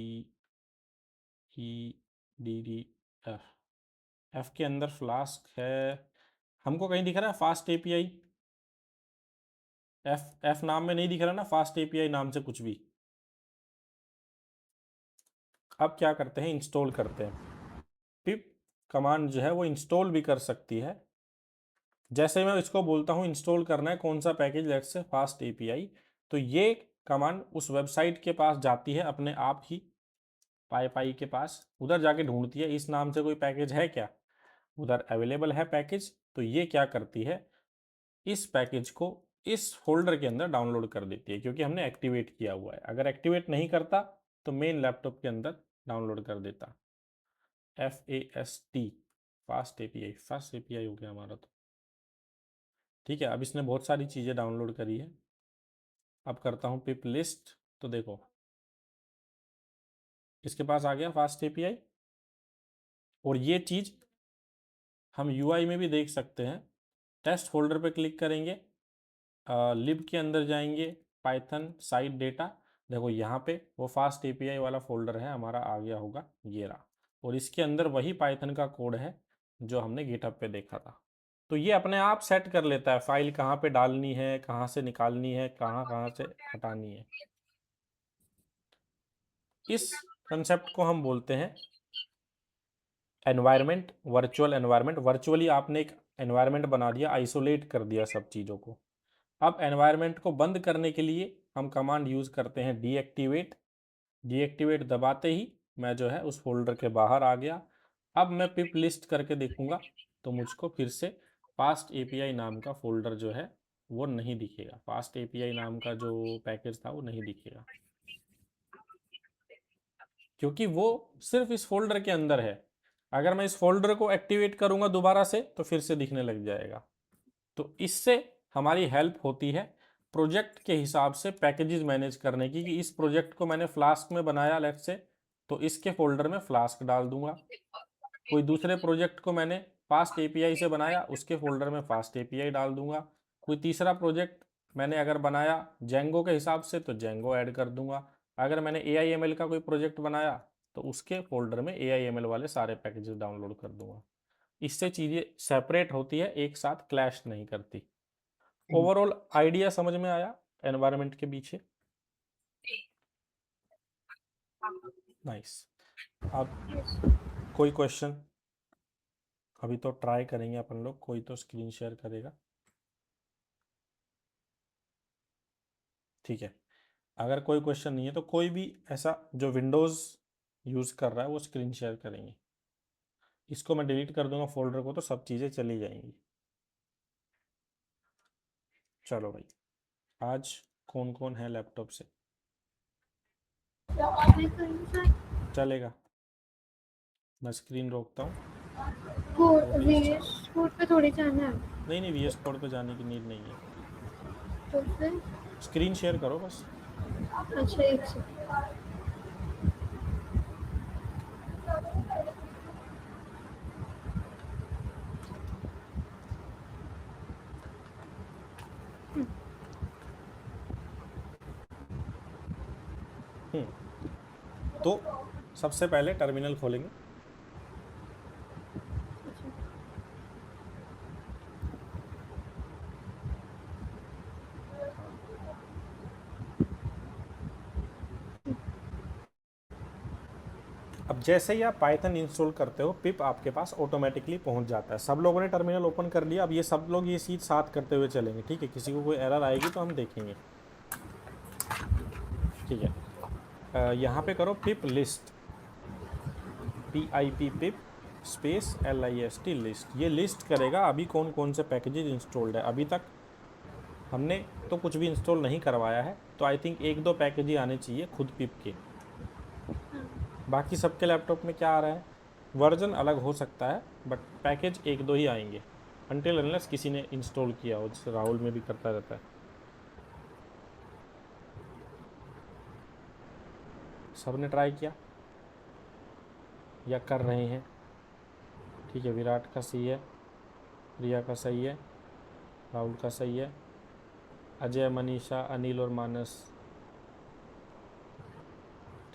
एफ के अंदर फ्लास्क है, हमको कहीं दिख रहा है फास्ट एपीआई? एफ नाम में नहीं दिख रहा ना फास्ट एपीआई नाम से कुछ भी। अब क्या करते हैं, इंस्टॉल करते हैं। पिप कमांड जो है वो इंस्टॉल भी कर सकती है। जैसे मैं इसको बोलता हूँ इंस्टॉल करना है कौन सा package, let's say fast API, तो ये कमांड उस वेबसाइट के पास जाती है अपने आप ही, पाई के पास, उधर जाके ढूंढती है इस नाम से कोई पैकेज है क्या, उधर अवेलेबल है पैकेज, तो ये क्या करती है, इस पैकेज को इस फोल्डर के अंदर डाउनलोड कर देती है, क्योंकि हमने एक्टिवेट किया हुआ है। अगर एक्टिवेट नहीं करता तो मेन लैपटॉप के अंदर डाउनलोड कर देता। FAST, fast API, fast API हो गया हमारा तो। ठीक है, अब इसने बहुत सारी चीज़ें डाउनलोड करी है। अब करता हूँ पिप लिस्ट, तो देखो इसके पास आ गया फास्ट एपीआई। और ये चीज़ हम यूआई में भी देख सकते हैं। टेस्ट फोल्डर पे क्लिक करेंगे, लिब के अंदर जाएंगे, पाइथन साइट डेटा, देखो यहाँ पे वो फास्ट एपीआई वाला फोल्डर है हमारा, आ गया होगा ये रहा। और इसके अंदर वही पाइथन का कोड है जो हमने गिटहब पे देखा था। तो ये अपने आप सेट कर लेता है फाइल कहाँ पे डालनी है, कहाँ से निकालनी है, कहाँ कहाँ से हटानी है। इस कंसेप्ट को हम बोलते हैं एनवायरनमेंट, वर्चुअल एनवायरनमेंट। वर्चुअली आपने एक एनवायरनमेंट बना दिया, आइसोलेट कर दिया सब चीज़ों को। अब एनवायरनमेंट को बंद करने के लिए हम कमांड यूज़ करते हैं डीएक्टिवेट। डीएक्टिवेट दबाते ही मैं जो है उस फोल्डर के बाहर आ गया। अब मैं पिप लिस्ट करके देखूंगा तो मुझको फिर से फास्ट एपीआई नाम का फोल्डर जो है वो नहीं दिखेगा, फास्ट एपीआई नाम का जो पैकेज था वो नहीं दिखेगा, क्योंकि वो सिर्फ इस फोल्डर के अंदर है। अगर मैं इस फोल्डर को एक्टिवेट करूंगा दोबारा से तो फिर से दिखने लग जाएगा। तो इससे हमारी हेल्प होती है प्रोजेक्ट के हिसाब से पैकेजेस मैनेज करने की, कि इस प्रोजेक्ट को मैंने फ्लास्क में बनाया लेट्स से, तो इसके फोल्डर में फ्लास्क डाल दूंगा। कोई दूसरे प्रोजेक्ट को मैंने फास्ट एपीआई से बनाया, उसके फोल्डर में फास्ट एपीआई डाल दूंगा। कोई तीसरा प्रोजेक्ट मैंने अगर बनाया जेंगो के हिसाब से तो जेंगो ऐड कर दूंगा। अगर मैंने AIML का कोई प्रोजेक्ट बनाया तो उसके फोल्डर में AIML वाले सारे पैकेजेस डाउनलोड कर दूंगा। इससे चीज़ें सेपरेट होती है, एक साथ क्लैश नहीं करती। ओवरऑल आइडिया समझ में आया एनवायरनमेंट के पीछे? नाइस। अब कोई क्वेश्चन? अभी तो ट्राई करेंगे अपन लोग, कोई तो स्क्रीन शेयर करेगा। ठीक है, अगर कोई क्वेश्चन नहीं है तो कोई भी ऐसा जो विंडोज़ यूज़ कर रहा है वो स्क्रीन शेयर करेंगे। इसको मैं डिलीट कर दूंगा फोल्डर को, तो सब चीज़ें चली जाएंगी। चलो भाई, आज कौन कौन है लैपटॉप से? चलेगा, मैं स्क्रीन रोकता हूँ। वो VS कोड पे थोड़ी जाना है। नहीं VS कोड पे जाने की नीड नहीं है, तो फिर स्क्रीन शेयर करो बस। अच्छा एक सेकंड। तो सबसे पहले टर्मिनल खोलेंगे। अब जैसे ही आप पाइथन इंस्टॉल करते हो पिप आपके पास ऑटोमेटिकली पहुंच जाता है। सब लोगों ने टर्मिनल ओपन कर लिया। अब ये सब लोग ये चीज़ साथ करते हुए चलेंगे, ठीक है? किसी को कोई एरर आएगी तो हम देखेंगे, ठीक है? यहाँ पे करो pip list. pip pip space list list, ये लिस्ट करेगा अभी कौन कौन से पैकेजेस इंस्टॉल्ड है। अभी तक हमने तो कुछ भी इंस्टॉल नहीं करवाया है, तो आई थिंक एक दो पैकेज ही आने चाहिए खुद पिप के। बाकी सबके लैपटॉप में क्या आ रहा है, वर्जन अलग हो सकता है बट पैकेज एक दो ही आएंगे, अनटिल अनलेस किसी ने इंस्टॉल किया हो, जैसे राहुल में भी करता रहता है। सबने ट्राई किया या कर रहे हैं? ठीक है, विराट का सही है, प्रिया का सही है, राहुल का सही है, अजय, मनीषा, अनिल और मानस।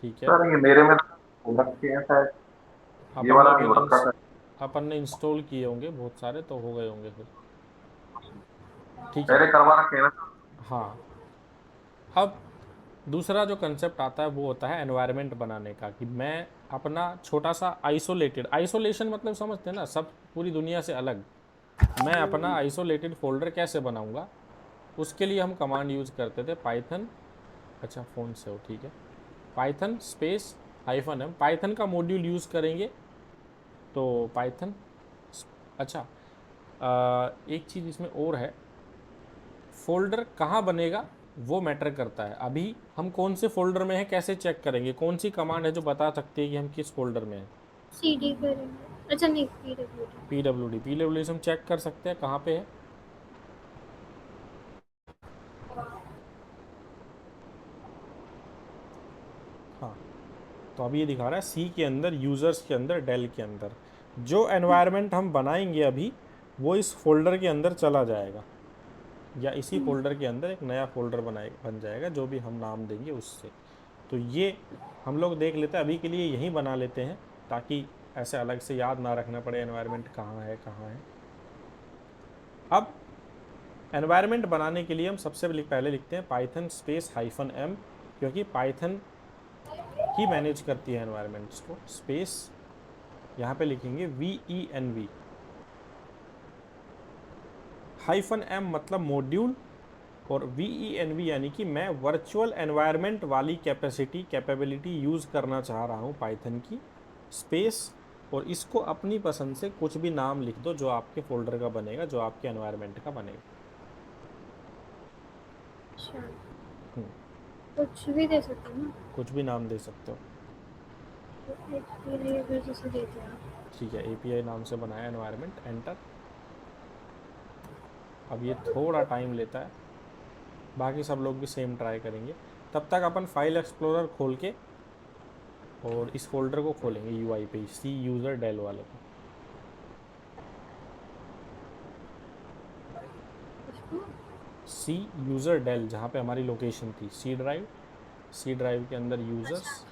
ठीक है, सर ये मेरे में तो रखे हैं शायद, ये अपन ने वाला नहीं अभी हो रखा सर। अपन ने इंस्टॉल किए होंगे बहुत सारे, तो हो गए होंगे फिर। ठीक है। पहले करवा रखे हैं ना सर। हाँ, अब दूसरा जो कंसेप्ट आता है वो होता है एनवायरनमेंट बनाने का, कि मैं अपना छोटा सा आइसोलेटेड, आइसोलेशन मतलब समझते हैं ना, सब पूरी दुनिया से अलग, मैं अपना आइसोलेटेड फोल्डर कैसे बनाऊंगा। उसके लिए हम कमांड यूज करते थे पाइथन, अच्छा फ़ोन से हो, ठीक है, पाइथन स्पेस -m, पाइथन का मॉड्यूल यूज़ करेंगे तो पाइथन। अच्छा, एक चीज़ इसमें और है, फोल्डर कहाँ बनेगा वो मैटर करता है। अभी हम कौन से फोल्डर में हैं कैसे चेक करेंगे, कौन सी कमांड है जो बता सकती है कि हम किस फोल्डर में हैं? सीडी करेंगे, अच्छा नहीं पीडब्ल्यूडी। पीडब्ल्यूडी से हम चेक कर सकते हैं कहाँ पे है। हाँ, तो अभी ये दिखा रहा है सी के अंदर, यूज़र्स के अंदर, डेल के अंदर। जो एनवायरनमेंट हम बनाएंगे अभी वो इस फोल्डर के अंदर चला जाएगा, या इसी फोल्डर के अंदर एक नया फोल्डर बन जाएगा जो भी हम नाम देंगे उससे। तो ये हम लोग देख लेते हैं, अभी के लिए यहीं बना लेते हैं ताकि ऐसे अलग से याद ना रखना पड़े एनवायरनमेंट कहाँ है कहाँ है। अब एनवायरनमेंट बनाने के लिए हम सबसे पहले लिखते हैं पाइथन स्पेस -m, क्योंकि पाइथन ही मैनेज करती है एनवायरनमेंट्स को। स्पेस यहाँ पे लिखेंगे VENV, -m मतलब मॉड्यूल, और VENV यानी कि मैं वर्चुअल एनवायरनमेंट वाली कैपेबिलिटी यूज़ करना चाह रहा हूँ पाइथन की। स्पेस, और इसको अपनी पसंद से कुछ भी नाम लिख दो जो आपके फोल्डर का बनेगा, जो आपके एनवायरनमेंट का बनेगा। अच्छा, कुछ भी दे सकते हैं ना? कुछ भी नाम दे सकते हो। तो इसके लिए भी जैसे देते हैं। ठीक है, API नाम से बनाया एनवायरनमेंट, एंटर। अब ये थोड़ा टाइम लेता है, बाकी सब लोग भी सेम ट्राई करेंगे। तब तक अपन फाइल एक्सप्लोरर खोल के और इस फोल्डर को खोलेंगे UI पे, सी यूज़र डेल वाले को। इसको सी यूज़र डेल, जहाँ पे हमारी लोकेशन थी सी ड्राइव, सी ड्राइव के अंदर यूज़र्स।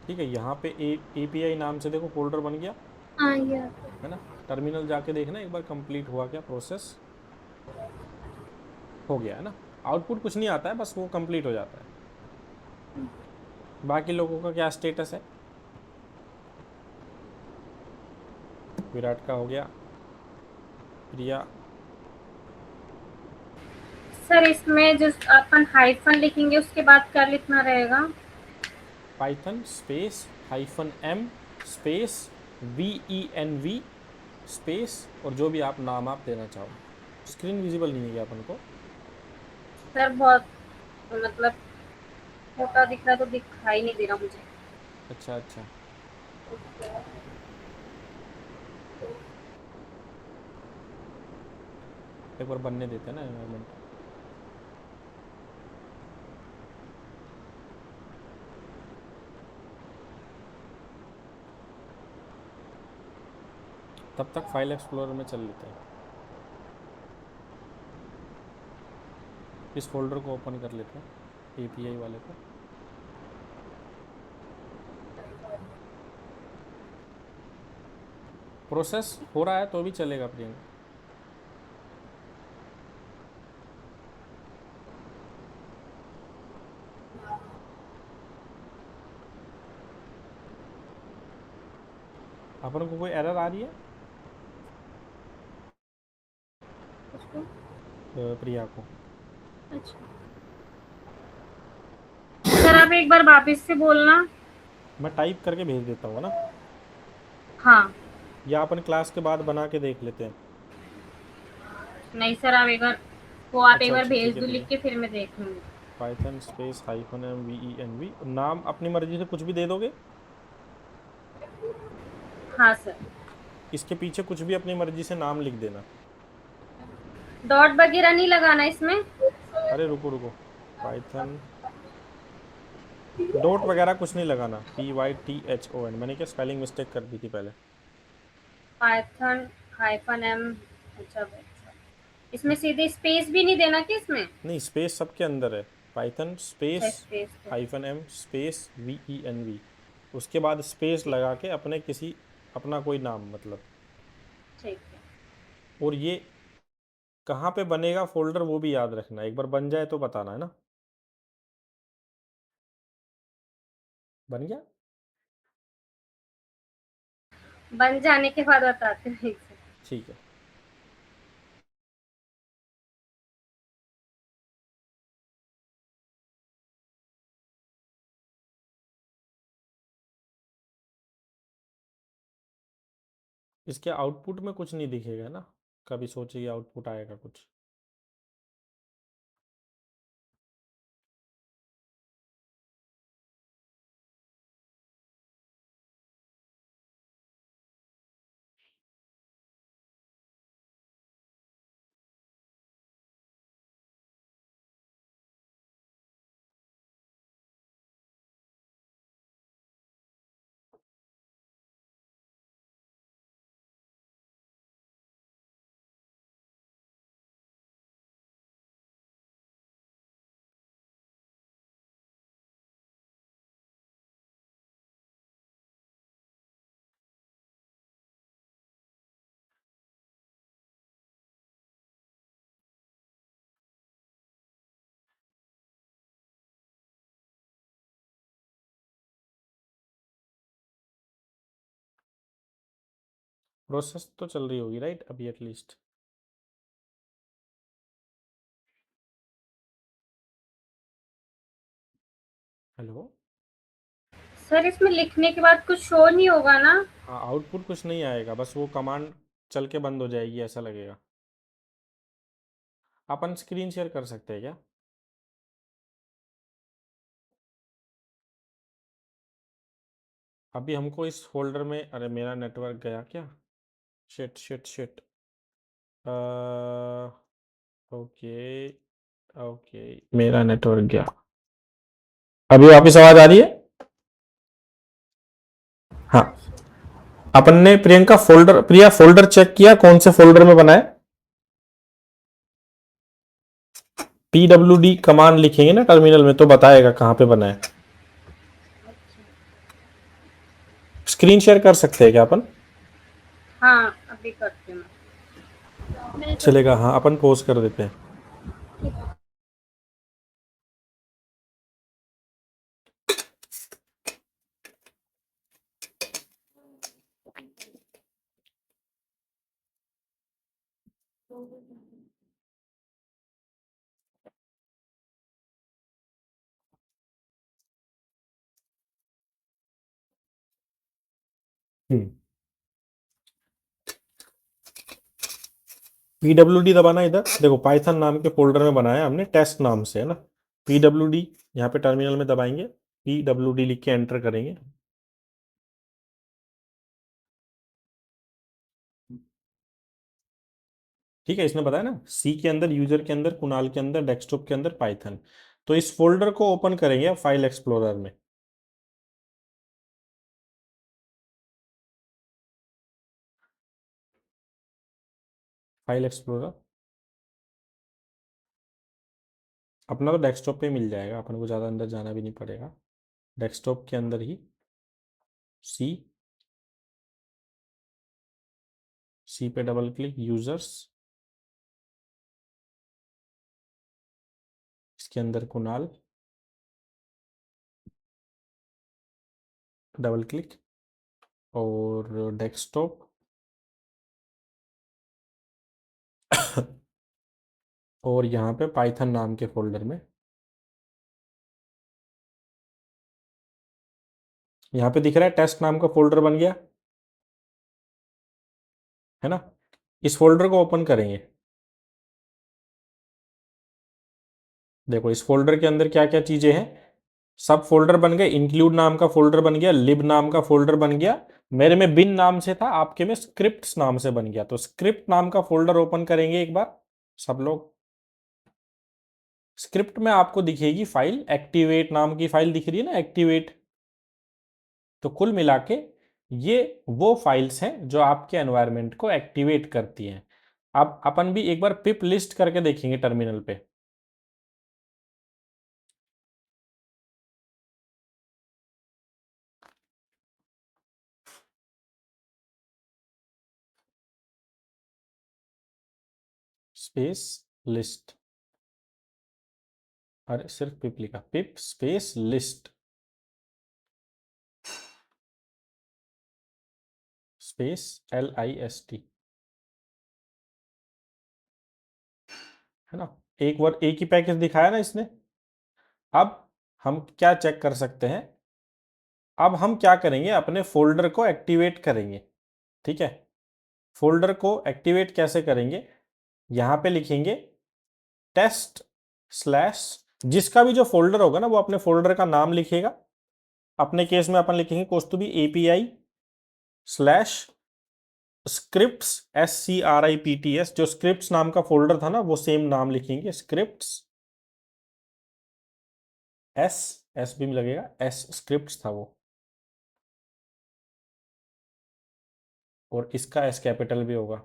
ठीक है, यहाँ पे API नाम से देखो फोल्डर बन गया हाँ ये है ना। टर्मिनल जाके देखना एक बार कंप्लीट हुआ क्या प्रोसेस, हो गया है ना। आउटपुट कुछ नहीं आता है, बस वो कंप्लीट हो जाता है। बाकी लोगों का क्या स्टेटस है? विराट का हो गया, प्रिया। सर इसमें जो अपन हाइफन लिखेंगे उसके बाद क्या लिखना रहेगा? Python space -m space VENV space, और जो भी आप नाम आप देना चाहो। स्क्रीन विजिबल नहीं है क्या अपन को? सर बहुत मतलब छोटा दिख रहा, तो दिखाई नहीं दे रहा मुझे। अच्छा अच्छा, एक बार बनने देते हैं ना एनवायरनमेंट। तब तक फाइल एक्सप्लोरर में चल लेते हैं, इस फोल्डर को ओपन कर लेते हैं API वाले को। प्रोसेस हो रहा है तो भी चलेगा प्रियंका। अपन को कोई एरर आ रही है? उसको प्रिया को। अच्छा एक बार वापस से बोलना। मैं टाइप करके भेज देता हूँ ना, हाँ। या अपन क्लास के बाद बना के देख लेते हैं। नहीं सर, आप एक बार वो आप एक अच्छा बार अच्छा, भेज ठीक है दो ठीक लिख है। के, फिर मैं देख लूंगी। Python space hyphen M V E N V, नाम अपनी मर्जी से कुछ भी दे दोगे? हाँ सर। इसके पीछे कुछ भी अपनी मर्जी से नाम लिख देना। डॉट वगैरह नहीं लगाना इसमें? अरे रुको रुको, पाइथन डॉट वगैरह कुछ नहीं लगाना, PYTHON, मैंने क्या स्पेलिंग मिस्टेक कर दी थी पहले। Python hyphen M. अच्छा अच्छा। इसमें सीधे स्पेस भी नहीं देना कि इसमें? नहीं, स्पेस सबके अंदर है। पाइथन स्पेस अच्छा, स्पेस तो। हाइफन एम स्पेस VENV, उसके बाद स्पेस ठीक। लगा के अपने किसी, अपना कोई नाम मतलब। ठीक है। और ये कहाँ पे बनेगा फोल्डर वो भी याद रखना, एक बार बन जाए तो बताना है ना। बन गया? बन जाने के बाद बताते हैं सर। ठीक है। इसके आउटपुट में कुछ नहीं दिखेगा ना, कभी सोचिए आउटपुट आएगा कुछ। प्रोसेस तो चल रही होगी राइट अभी एटलीस्ट। हेलो। सर इसमें लिखने के बाद कुछ शो नहीं होगा ना? हाँ, आउटपुट कुछ नहीं आएगा, बस वो कमांड चल के बंद हो जाएगी ऐसा लगेगा। अपन स्क्रीन शेयर कर सकते हैं क्या? अभी हमको इस फोल्डर में, अरे मेरा नेटवर्क गया क्या? Shit shit shit. Okay okay, मेरा नेटवर्क गया। अभी वापस आवाज आ रही है? हाँ। अपन ने प्रिया फोल्डर चेक किया कौन से फोल्डर में बनाए? PWD कमांड लिखेंगे ना टर्मिनल में तो बताएगा कहाँ पे बना है। स्क्रीन शेयर कर सकते हैं क्या अपन? हाँ, अभी करती हूँ मैं। चलेगा, हाँ अपन पोज कर देते हैं। PWD दबाना, इधर देखो पाइथन नाम के फोल्डर में बनाया हमने, टेस्ट नाम से है ना। PWD यहाँ पे टर्मिनल में दबाएंगे, PWD लिख के एंटर करेंगे। ठीक है, इसने बताया ना, सी के अंदर, यूजर के अंदर, कुणाल के अंदर, डेस्कटॉप के अंदर पाइथन। तो इस फोल्डर को ओपन करेंगे फाइल एक्सप्लोरर में। फाइल एक्सप्लोरर अपना तो डेस्कटॉप पे मिल जाएगा, अपन को ज़्यादा अंदर जाना भी नहीं पड़ेगा। डेस्कटॉप के अंदर ही सी, सी पे डबल क्लिक, यूजर्स, इसके अंदर कुणाल, डबल क्लिक, और डेस्कटॉप और यहाँ पे पाइथन नाम के फोल्डर में यहाँ पे दिख रहा है टेस्ट नाम का फोल्डर बन गया है ना। इस फोल्डर को ओपन करेंगे। देखो इस फोल्डर के अंदर क्या क्या चीजें हैं, सब फोल्डर बन गए, इंक्लूड नाम का फोल्डर बन गया, लिब नाम का फोल्डर बन गया, मेरे में बिन नाम से था, आपके में स्क्रिप्ट्स नाम से बन गया। तो स्क्रिप्ट नाम का फोल्डर ओपन करेंगे एक बार सब लोग। स्क्रिप्ट में आपको दिखेगी फाइल, एक्टिवेट नाम की फाइल दिख रही है ना, एक्टिवेट। तो कुल मिला के ये वो फाइल्स हैं जो आपके एनवायरनमेंट को एक्टिवेट करती हैं। अब अपन भी एक बार पिप लिस्ट करके देखेंगे टर्मिनल पे। स्पेस लिस्ट, अरे सिर्फ पिप लिखा, पिप स्पेस लिस्ट स्पेस LIST, है ना। एक ही पैकेज दिखाया ना इसने। अब हम क्या चेक कर सकते हैं, अब हम क्या करेंगे, अपने फोल्डर को एक्टिवेट करेंगे। ठीक है, फोल्डर को एक्टिवेट कैसे करेंगे, यहां पे लिखेंगे टेस्ट स्लैश, जिसका भी जो फोल्डर होगा ना वो अपने फोल्डर का नाम लिखेगा। अपने केस में अपन लिखेंगे कौस्तुभी API स्लैश स्क्रिप्ट्स SCRIPTS, जो स्क्रिप्ट्स नाम का फोल्डर था ना वो सेम नाम लिखेंगे, स्क्रिप्ट्स S भी लगेगा, S स्क्रिप्ट्स था वो, और इसका S कैपिटल भी होगा।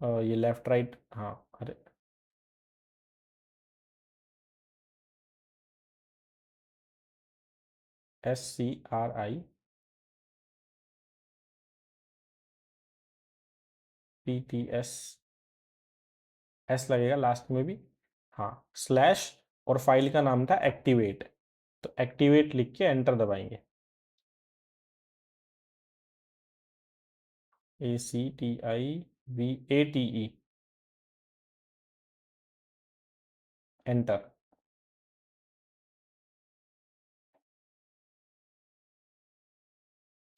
ये लेफ्ट राइट, हाँ अरे SCRIPTS, S लगेगा लास्ट में भी, हाँ स्लैश, और फाइल का नाम था एक्टिवेट। तो एक्टिवेट लिख के एंटर दबाएंगे, ACTIVATE, एंटर।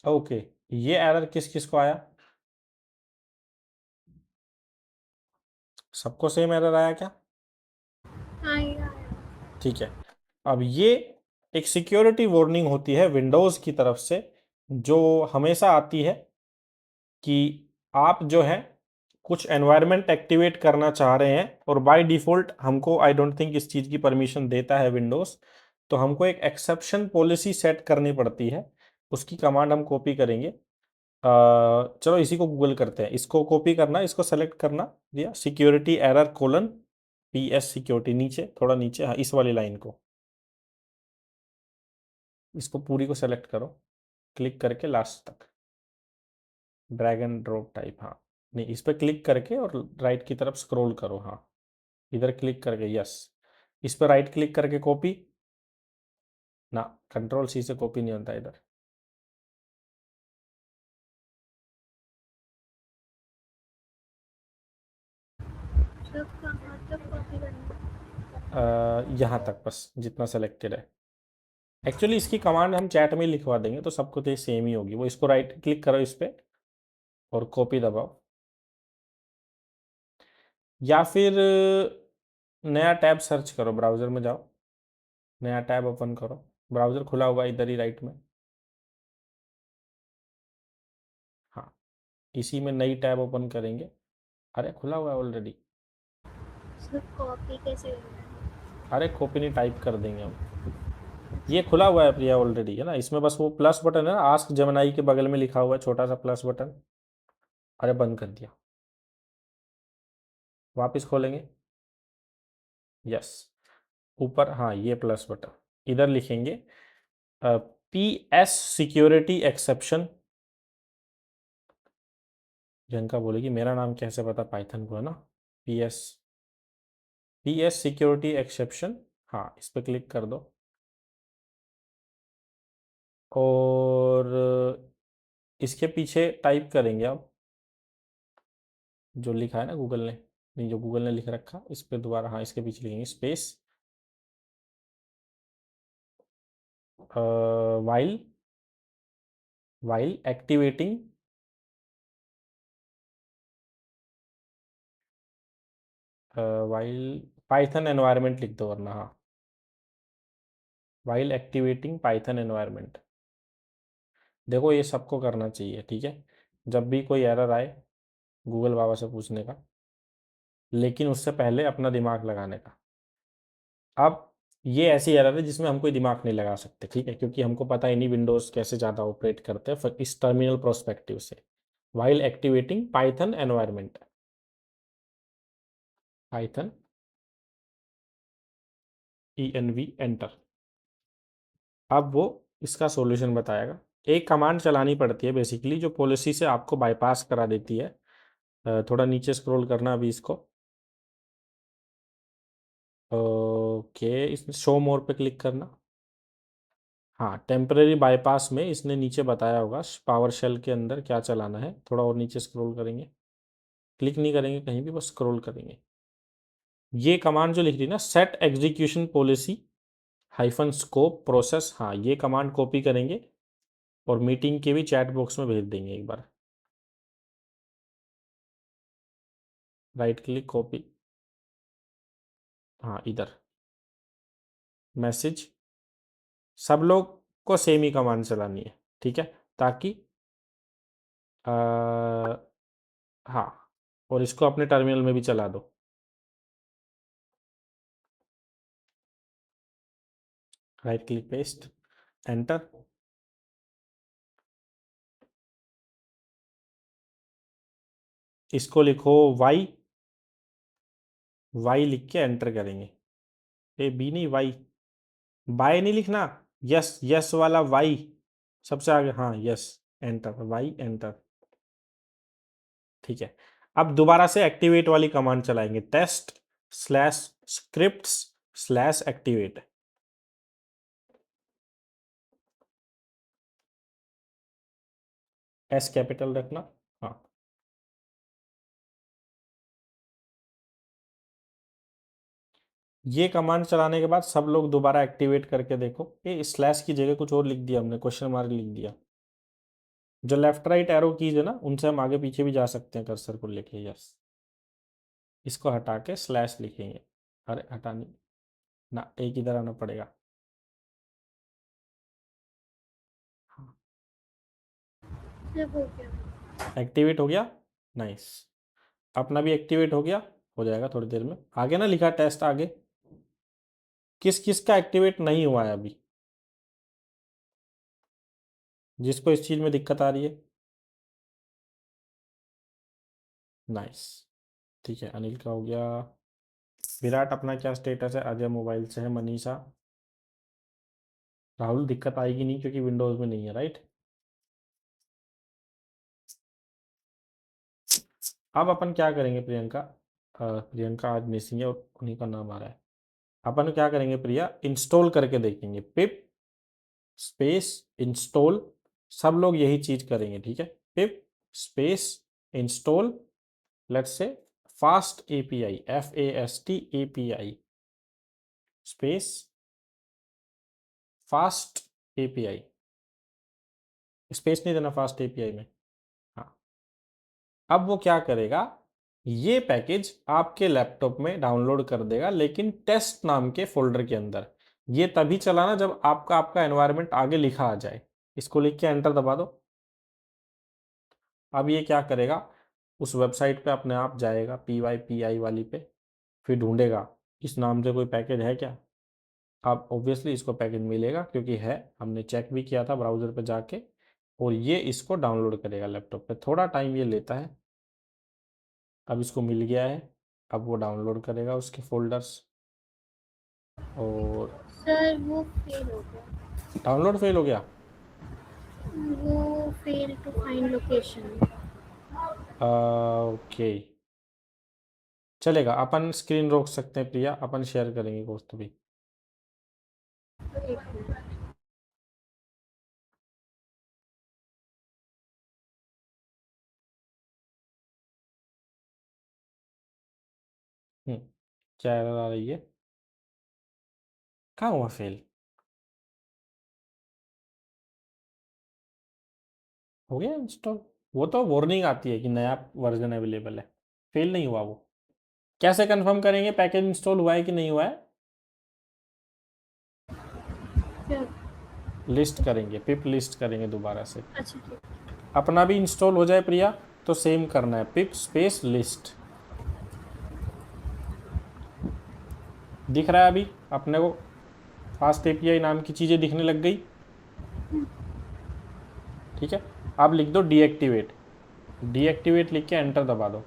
ओके, ये एरर किस किस को आया, सबको सेम एरर आया क्या? ठीक है, अब ये एक सिक्योरिटी वार्निंग होती है विंडोज की तरफ से, जो हमेशा आती है कि आप जो है कुछ एनवायरनमेंट एक्टिवेट करना चाह रहे हैं, और बाय डिफॉल्ट हमको आई डोंट थिंक इस चीज़ की परमिशन देता है विंडोज, तो हमको एक एक्सेप्शन पॉलिसी सेट करनी पड़ती है। उसकी कमांड हम कॉपी करेंगे। चलो इसी को गूगल करते हैं, इसको कॉपी करना, इसको सेलेक्ट करना, दिया security error colon PS security, नीचे थोड़ा नीचे, हाँ इस वाली लाइन को, इसको पूरी को सेलेक्ट करो, क्लिक करके लास्ट तक, ड्रैग एंड ड्रॉप टाइप, हाँ नहीं इस पर क्लिक करके और राइट की तरफ स्क्रॉल करो, हाँ इधर क्लिक करके, यस इस पर राइट क्लिक करके कॉपी, ना Ctrl+C से कॉपी नहीं होता इधर। यहाँ तक बस, जितना सेलेक्टेड है। एक्चुअली इसकी कमांड हम चैट में ही लिखवा देंगे तो सबको तो सेम ही होगी। वो इसको राइट क्लिक करो इस पर और कॉपी दबाओ, या फिर नया टैब सर्च करो, ब्राउज़र में जाओ, नया टैब ओपन करो, ब्राउज़र खुला हुआ इधर ही राइट में, हाँ इसी में नई टैब ओपन करेंगे। अरे खुला हुआ है ऑलरेडी, कॉपी कैसे करना है? अरे कॉपी नहीं, टाइप कर देंगे हम, ये खुला हुआ है प्रिया ऑलरेडी, है ना। इसमें बस वो प्लस बटन है ना, आस्क जेमिनी के बगल में लिखा हुआ है छोटा सा प्लस बटन, अरे बंद कर दिया, वापस खोलेंगे, यस ऊपर, हाँ ये प्लस बटन, इधर लिखेंगे PS सिक्योरिटी एक्सेप्शन। जनका बोलेगी मेरा नाम कैसे पता पाइथन को, है ना। PS सिक्योरिटी एक्सेप्शन, हाँ इस पर क्लिक कर दो, और इसके पीछे टाइप करेंगे अब जो लिखा है ना गूगल ने, नहीं जो गूगल ने लिख रखा, इस पर दोबारा, हाँ इसके पीछे लिखेंगे space while activating while Python environment लिख दो, वरना हाँ, वाइल एक्टिवेटिंग पाइथन एनवायरनमेंट। देखो ये सबको करना चाहिए, ठीक है, जब भी कोई एरर आए गूगल बाबा से पूछने का, लेकिन उससे पहले अपना दिमाग लगाने का। अब ये ऐसी एरर है जिसमें हम कोई दिमाग नहीं लगा सकते, ठीक है, क्योंकि हमको पता ही नहीं विंडोज़ कैसे ज़्यादा ऑपरेट करते हैं इस टर्मिनल प्रोस्पेक्टिव से। While activating Python environment, Python ENV enter. अब वो इसका सॉल्यूशन बताएगा। एक कमांड चलानी पड़ती है बेसिकली जो पॉलिसी से आपको बाईपास करा देती है। थोड़ा नीचे स्क्रॉल करना अभी इसको। ओके, इसमें शो मोर पे क्लिक करना। हाँ, टेम्परेरी बाईपास में इसने नीचे बताया होगा पावर शेल के अंदर क्या चलाना है। थोड़ा और नीचे स्क्रॉल करेंगे, क्लिक नहीं करेंगे कहीं भी, बस स्क्रॉल करेंगे। ये कमांड जो लिख रही है ना, set execution policy hyphen scope process, हाँ ये कमांड कॉपी करेंगे और मीटिंग के भी चैट बॉक्स में भेज देंगे एक बार। राइट क्लिक कॉपी, हाँ इधर मैसेज, सब लोग को सेम ही कमांड चलानी है, ठीक है, ताकि हाँ, और इसको अपने टर्मिनल में भी चला दो। Right click paste, enter. इसको लिखो वाई, वाई लिख के एंटर करेंगे। ए बी नहीं, वाई, बाय नहीं लिखना, यस यस वाला वाई सबसे आगे, हाँ यस, एंटर, वाई एंटर, ठीक है। अब दोबारा से एक्टिवेट वाली कमांड चलाएंगे, test slash scripts slash activate. S capital रखना, हाँ। ये कमांड चलाने के बाद सब लोग दोबारा एक्टिवेट करके देखो। ये स्लैश की जगह कुछ और लिख दिया हमने, क्वेश्चन मार्क लिख दिया। जो लेफ्ट राइट एरो कीज है ना, उनसे हम आगे पीछे भी जा सकते हैं कर्सर को लेके, यस। इसको हटा के स्लैश लिखेंगे। अरे हटानी ना, एक इधर आना पड़ेगा। हाँ, जब हो गया। एक्टिवेट हो गया, नाइस। अपना भी एक्टिवेट हो गया, हो जाएगा थोड़ी देर में। आगे ना लिखा टेस्ट, आगे किस किस का एक्टिवेट नहीं हुआ है अभी, जिसको इस चीज में दिक्कत आ रही है। नाइस, ठीक है, अनिल का हो गया। विराट अपना क्या स्टेटस है, अजय मोबाइल से है, मनीषा, राहुल दिक्कत आएगी नहीं क्योंकि विंडोज में नहीं है, राइट। अब अपन क्या करेंगे प्रियंका, प्रियंका आज मिसिंग है और उन्हीं का नाम आ रहा है। अपन क्या करेंगे प्रिया, इंस्टॉल करके देखेंगे, पिप स्पेस इंस्टॉल, सब लोग यही चीज करेंगे, ठीक है। Pip space install, let's say fast API, FAST API space fast API, space नहीं देना फास्ट एपीआई में, हाँ। अब वो क्या करेगा, ये पैकेज आपके लैपटॉप में डाउनलोड कर देगा, लेकिन टेस्ट नाम के फोल्डर के अंदर। ये तभी चलाना जब आपका एनवायरनमेंट आगे लिखा आ जाए। इसको लिख के एंटर दबा दो। अब ये क्या करेगा, उस वेबसाइट पे अपने आप जाएगा, PYPI वाली पे, फिर ढूंढेगा इस नाम से कोई पैकेज है क्या। अब ऑब्वियसली इसको पैकेज मिलेगा क्योंकि है, हमने चेक भी किया था ब्राउज़र पे जाके, और ये इसको डाउनलोड करेगा लैपटॉप पे। थोड़ा टाइम ये लेता है। अब इसको मिल गया है, अब वो डाउनलोड करेगा उसके फोल्डर्स, और सर वो फेल हो गया, डाउनलोड फेल हो गया। वो fail to find location. Okay, चलेगा, अपन स्क्रीन रोक सकते हैं प्रिया, अपन शेयर करेंगे दोस्त भी। एक मिनट। क्या एरर आ रही है, कहाँ हुआ फेल। हो गया इंस्टॉल। वो तो वार्निंग आती है कि नया वर्जन अवेलेबल है, फेल नहीं हुआ वो। कैसे कंफर्म करेंगे पैकेज इंस्टॉल हुआ है कि नहीं हुआ है? फिर लिस्ट करेंगे, पिप लिस्ट करेंगे दोबारा से। अच्छा ठीक। अपना भी इंस्टॉल हो जाए प्रिया तो सेम करना है, पिप स्पेस लिस्ट। दिख रहा है अभी अपने को फास्ट एपीआई नाम की चीजें दिखने लग गई। ठीक है, अब लिख दो डीएक्टिवेट। डीएक्टिवेट लिख के एंटर दबा दो,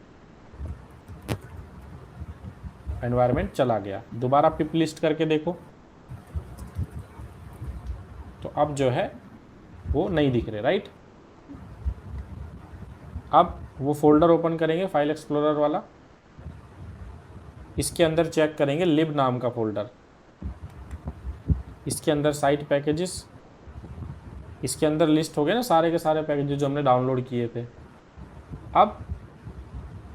एनवायरनमेंट चला गया। दोबारा पिप लिस्ट करके देखो तो अब जो है वो नहीं दिख रहे, राइट। अब वो फोल्डर ओपन करेंगे फाइल एक्सप्लोरर वाला, इसके अंदर चेक करेंगे लिब नाम का फोल्डर, इसके अंदर साइट पैकेजेस, इसके अंदर लिस्ट हो गए ना सारे के सारे पैकेजेस जो हमने डाउनलोड किए थे। अब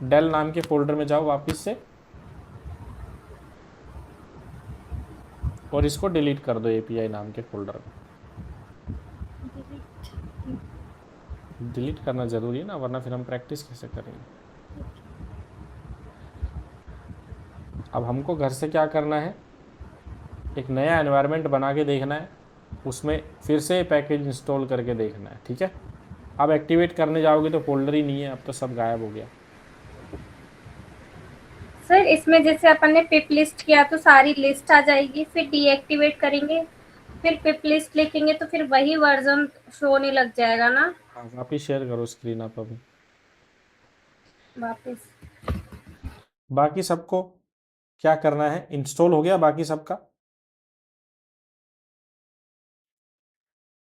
डेल नाम के फोल्डर में जाओ वापस से और इसको डिलीट कर दो एपीआई नाम के फोल्डर में। डिलीट करना जरूरी है ना, वरना फिर हम प्रैक्टिस कैसे करेंगे। अब हमको घर से क्या करना है, एक नया एनवायरनमेंट बना के देखना है, उसमें फिर से पैकेज इंस्टॉल करके देखना है। ठीक है, अब एक्टिवेट करने जाओगे तो फोल्डर ही नहीं है, अब तो सब गायब हो गया। सर इसमें जैसे अपन ने पिप लिस्ट किया तो सारी लिस्ट आ जाएगी, फिर डीएक्टिवेट करेंगे, फिर पिप लिस्ट लिखेंगे तो फिर वही वर्जन शो होने लग जाएगा ना हाँ वापिस शेयर करो स्क्रीन आप अभी। वापस। बाकी सबको क्या करना है, इंस्टॉल हो गया बाकी सबका।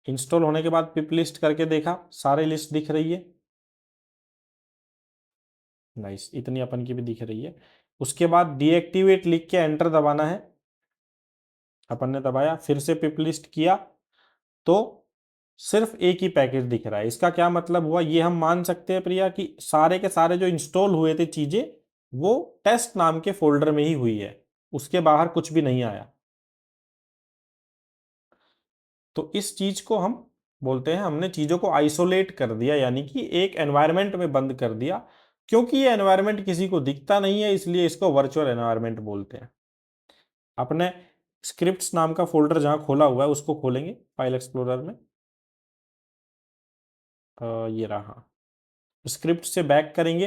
इंस्टॉल होने के बाद पिप लिस्ट करके देखा, सारी लिस्ट दिख रही है। नाइस, इतनी अपन की भी दिख रही है। उसके बाद डीएक्टिवेट लिख के एंटर दबाना है, अपन ने दबाया, फिर से पिप लिस्ट किया तो सिर्फ एक ही पैकेज दिख रहा है। इसका क्या मतलब हुआ, ये हम मान सकते हैं प्रिया कि सारे के सारे जो इंस्टॉल हुए थे चीजें वो टेस्ट नाम के फोल्डर में ही हुई है, उसके बाहर कुछ भी नहीं आया। तो इस चीज को हम बोलते हैं हमने चीजों को आइसोलेट कर दिया, यानी कि एक एनवायरनमेंट में बंद कर दिया। क्योंकि ये एनवायरनमेंट किसी को दिखता नहीं है इसलिए इसको वर्चुअल एनवायरनमेंट बोलते हैं। अपने स्क्रिप्ट्स नाम का फोल्डर जहां खोला हुआ है उसको खोलेंगे फाइल एक्सप्लोरर में। ये रहा, स्क्रिप्ट से बैक करेंगे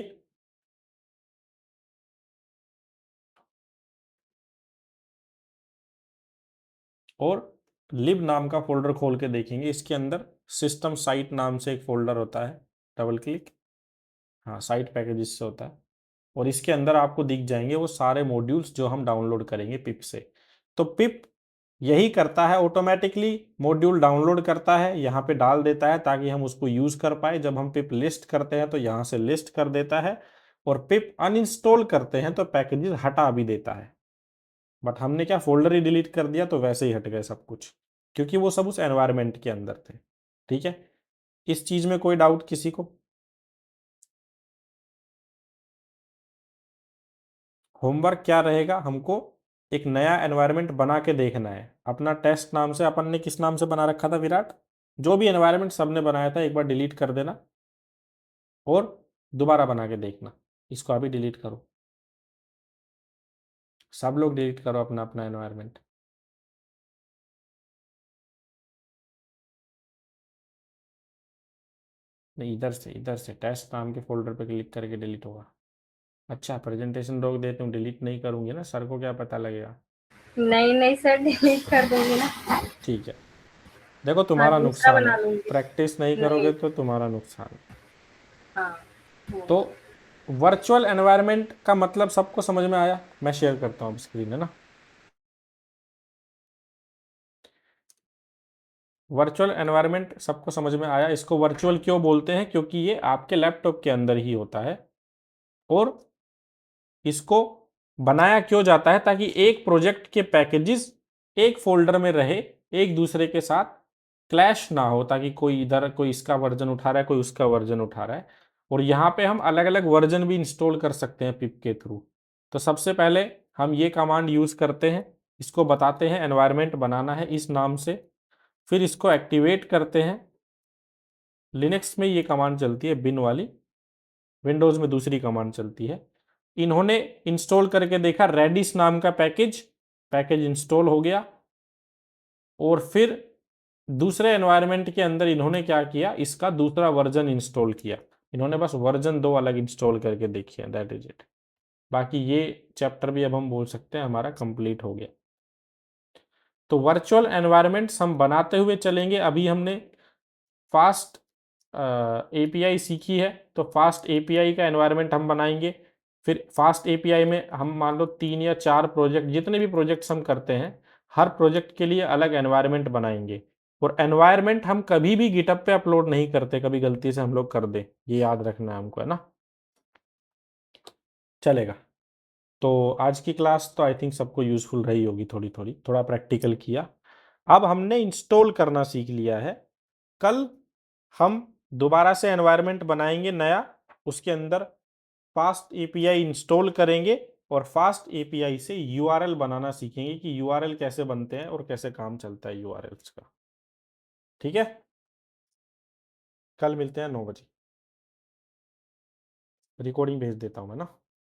और लिब नाम का फोल्डर खोल के देखेंगे। इसके अंदर सिस्टम साइट नाम से एक फोल्डर होता है, डबल क्लिक, हाँ साइट पैकेजेस से होता है, और इसके अंदर आपको दिख जाएंगे वो सारे मॉड्यूल्स जो हम डाउनलोड करेंगे पिप से। तो पिप यही करता है, ऑटोमेटिकली मॉड्यूल डाउनलोड करता है, यहाँ पे डाल देता है ताकि हम उसको यूज कर पाए। जब हम पिप लिस्ट करते हैं तो यहाँ से लिस्ट कर देता है, और पिप अनइंस्टॉल करते हैं तो पैकेजेस हटा भी देता है। बट हमने क्या फोल्डर ही डिलीट कर दिया तो वैसे ही हट गए सब कुछ, क्योंकि वो सब उस एनवायरनमेंट के अंदर थे। ठीक है, इस चीज में कोई डाउट किसी को? होमवर्क क्या रहेगा, हमको एक नया एनवायरनमेंट बना के देखना है। अपना टेस्ट नाम से, अपन ने किस नाम से बना रखा था विराट, जो भी एनवायरनमेंट सबने बनाया था एक बार डिलीट कर देना और दोबारा बना के देखना। इसको अभी डिलीट करो, सब लोग डिलीट करो अपना अपना एनवायरनमेंट। नहीं, इधर से टेस्ट नाम के फोल्डर पे क्लिक करके डिलीट होगा। अच्छा, प्रेजेंटेशन रोक देते हूँ, डिलीट नहीं करूंगी ना, सर को क्या पता लगेगा। नहीं नहीं सर डिलीट कर दूंगी ना। ठीक है, देखो हाँ तुम्हारा दूसरा नुकसान है, बना लूंगी। प्रैक्टिस नहीं नहीं। करोगे तो तुम्हारा नुकसान है। हाँ तो वर्चुअल एनवायरनमेंट का मतलब सबको समझ में आया? मैं शेयर करता हूँ स्क्रीन, है ना। वर्चुअल एनवायरनमेंट सबको समझ में आया। इसको वर्चुअल क्यों बोलते हैं, क्योंकि ये आपके लैपटॉप के अंदर ही होता है, और इसको बनाया क्यों जाता है, ताकि एक प्रोजेक्ट के पैकेजेस एक फोल्डर में रहे, एक दूसरे के साथ क्लैश ना हो, ताकि कोई इधर कोई इसका वर्जन उठा रहा है कोई उसका वर्जन उठा रहा है। और यहाँ पे हम अलग अलग वर्जन भी इंस्टॉल कर सकते हैं पिप के थ्रू। तो सबसे पहले हम ये कमांड यूज करते हैं, इसको बताते हैं एनवायरनमेंट बनाना है इस नाम से, फिर इसको एक्टिवेट करते हैं, लिनक्स में ये कमांड चलती है बिन वाली, विंडोज में दूसरी कमांड चलती है। इन्होंने इंस्टॉल करके देखा, रेडिस नाम का पैकेज इंस्टॉल हो गया, और फिर दूसरे एनवायरनमेंट के अंदर इन्होंने क्या किया, इसका दूसरा वर्जन इंस्टॉल किया। इन्होंने बस वर्जन 2 अलग इंस्टॉल करके देखी है, दैट इज इट। बाकी ये चैप्टर भी अब हम बोल सकते हैं हमारा कंप्लीट हो गया। तो वर्चुअल एनवायरनमेंट्स हम बनाते हुए चलेंगे। अभी हमने फास्ट एपीआई सीखी है, तो फास्ट एपीआई का एनवायरनमेंट हम बनाएंगे। फिर फास्ट एपीआई में हम मान लो 3 या 4 प्रोजेक्ट, जितने भी प्रोजेक्ट्स हम करते हैं, हर प्रोजेक्ट के लिए अलग एनवायरनमेंट बनाएंगे। और एनवायरनमेंट हम कभी भी गिटअप पे अपलोड नहीं करते, कभी गलती से हम लोग कर दें, ये याद रखना है हमको, है ना। चलेगा। तो आज की क्लास तो आई थिंक सबको यूजफुल रही होगी, थोड़ी थोड़ी, थोड़ा प्रैक्टिकल किया। अब हमने इंस्टॉल करना सीख लिया है। कल हम दोबारा से एनवायरनमेंट बनाएंगे नया, उसके अंदर फास्ट एपीआई इंस्टॉल करेंगे, और फास्ट एपीआई से यूआरएल बनाना सीखेंगे कि यूआरएल कैसे बनते हैं और कैसे काम चलता है यूआरएल्स का। ठीक है, कल मिलते हैं 9 बजे। रिकॉर्डिंग भेज देता हूं मैं ना।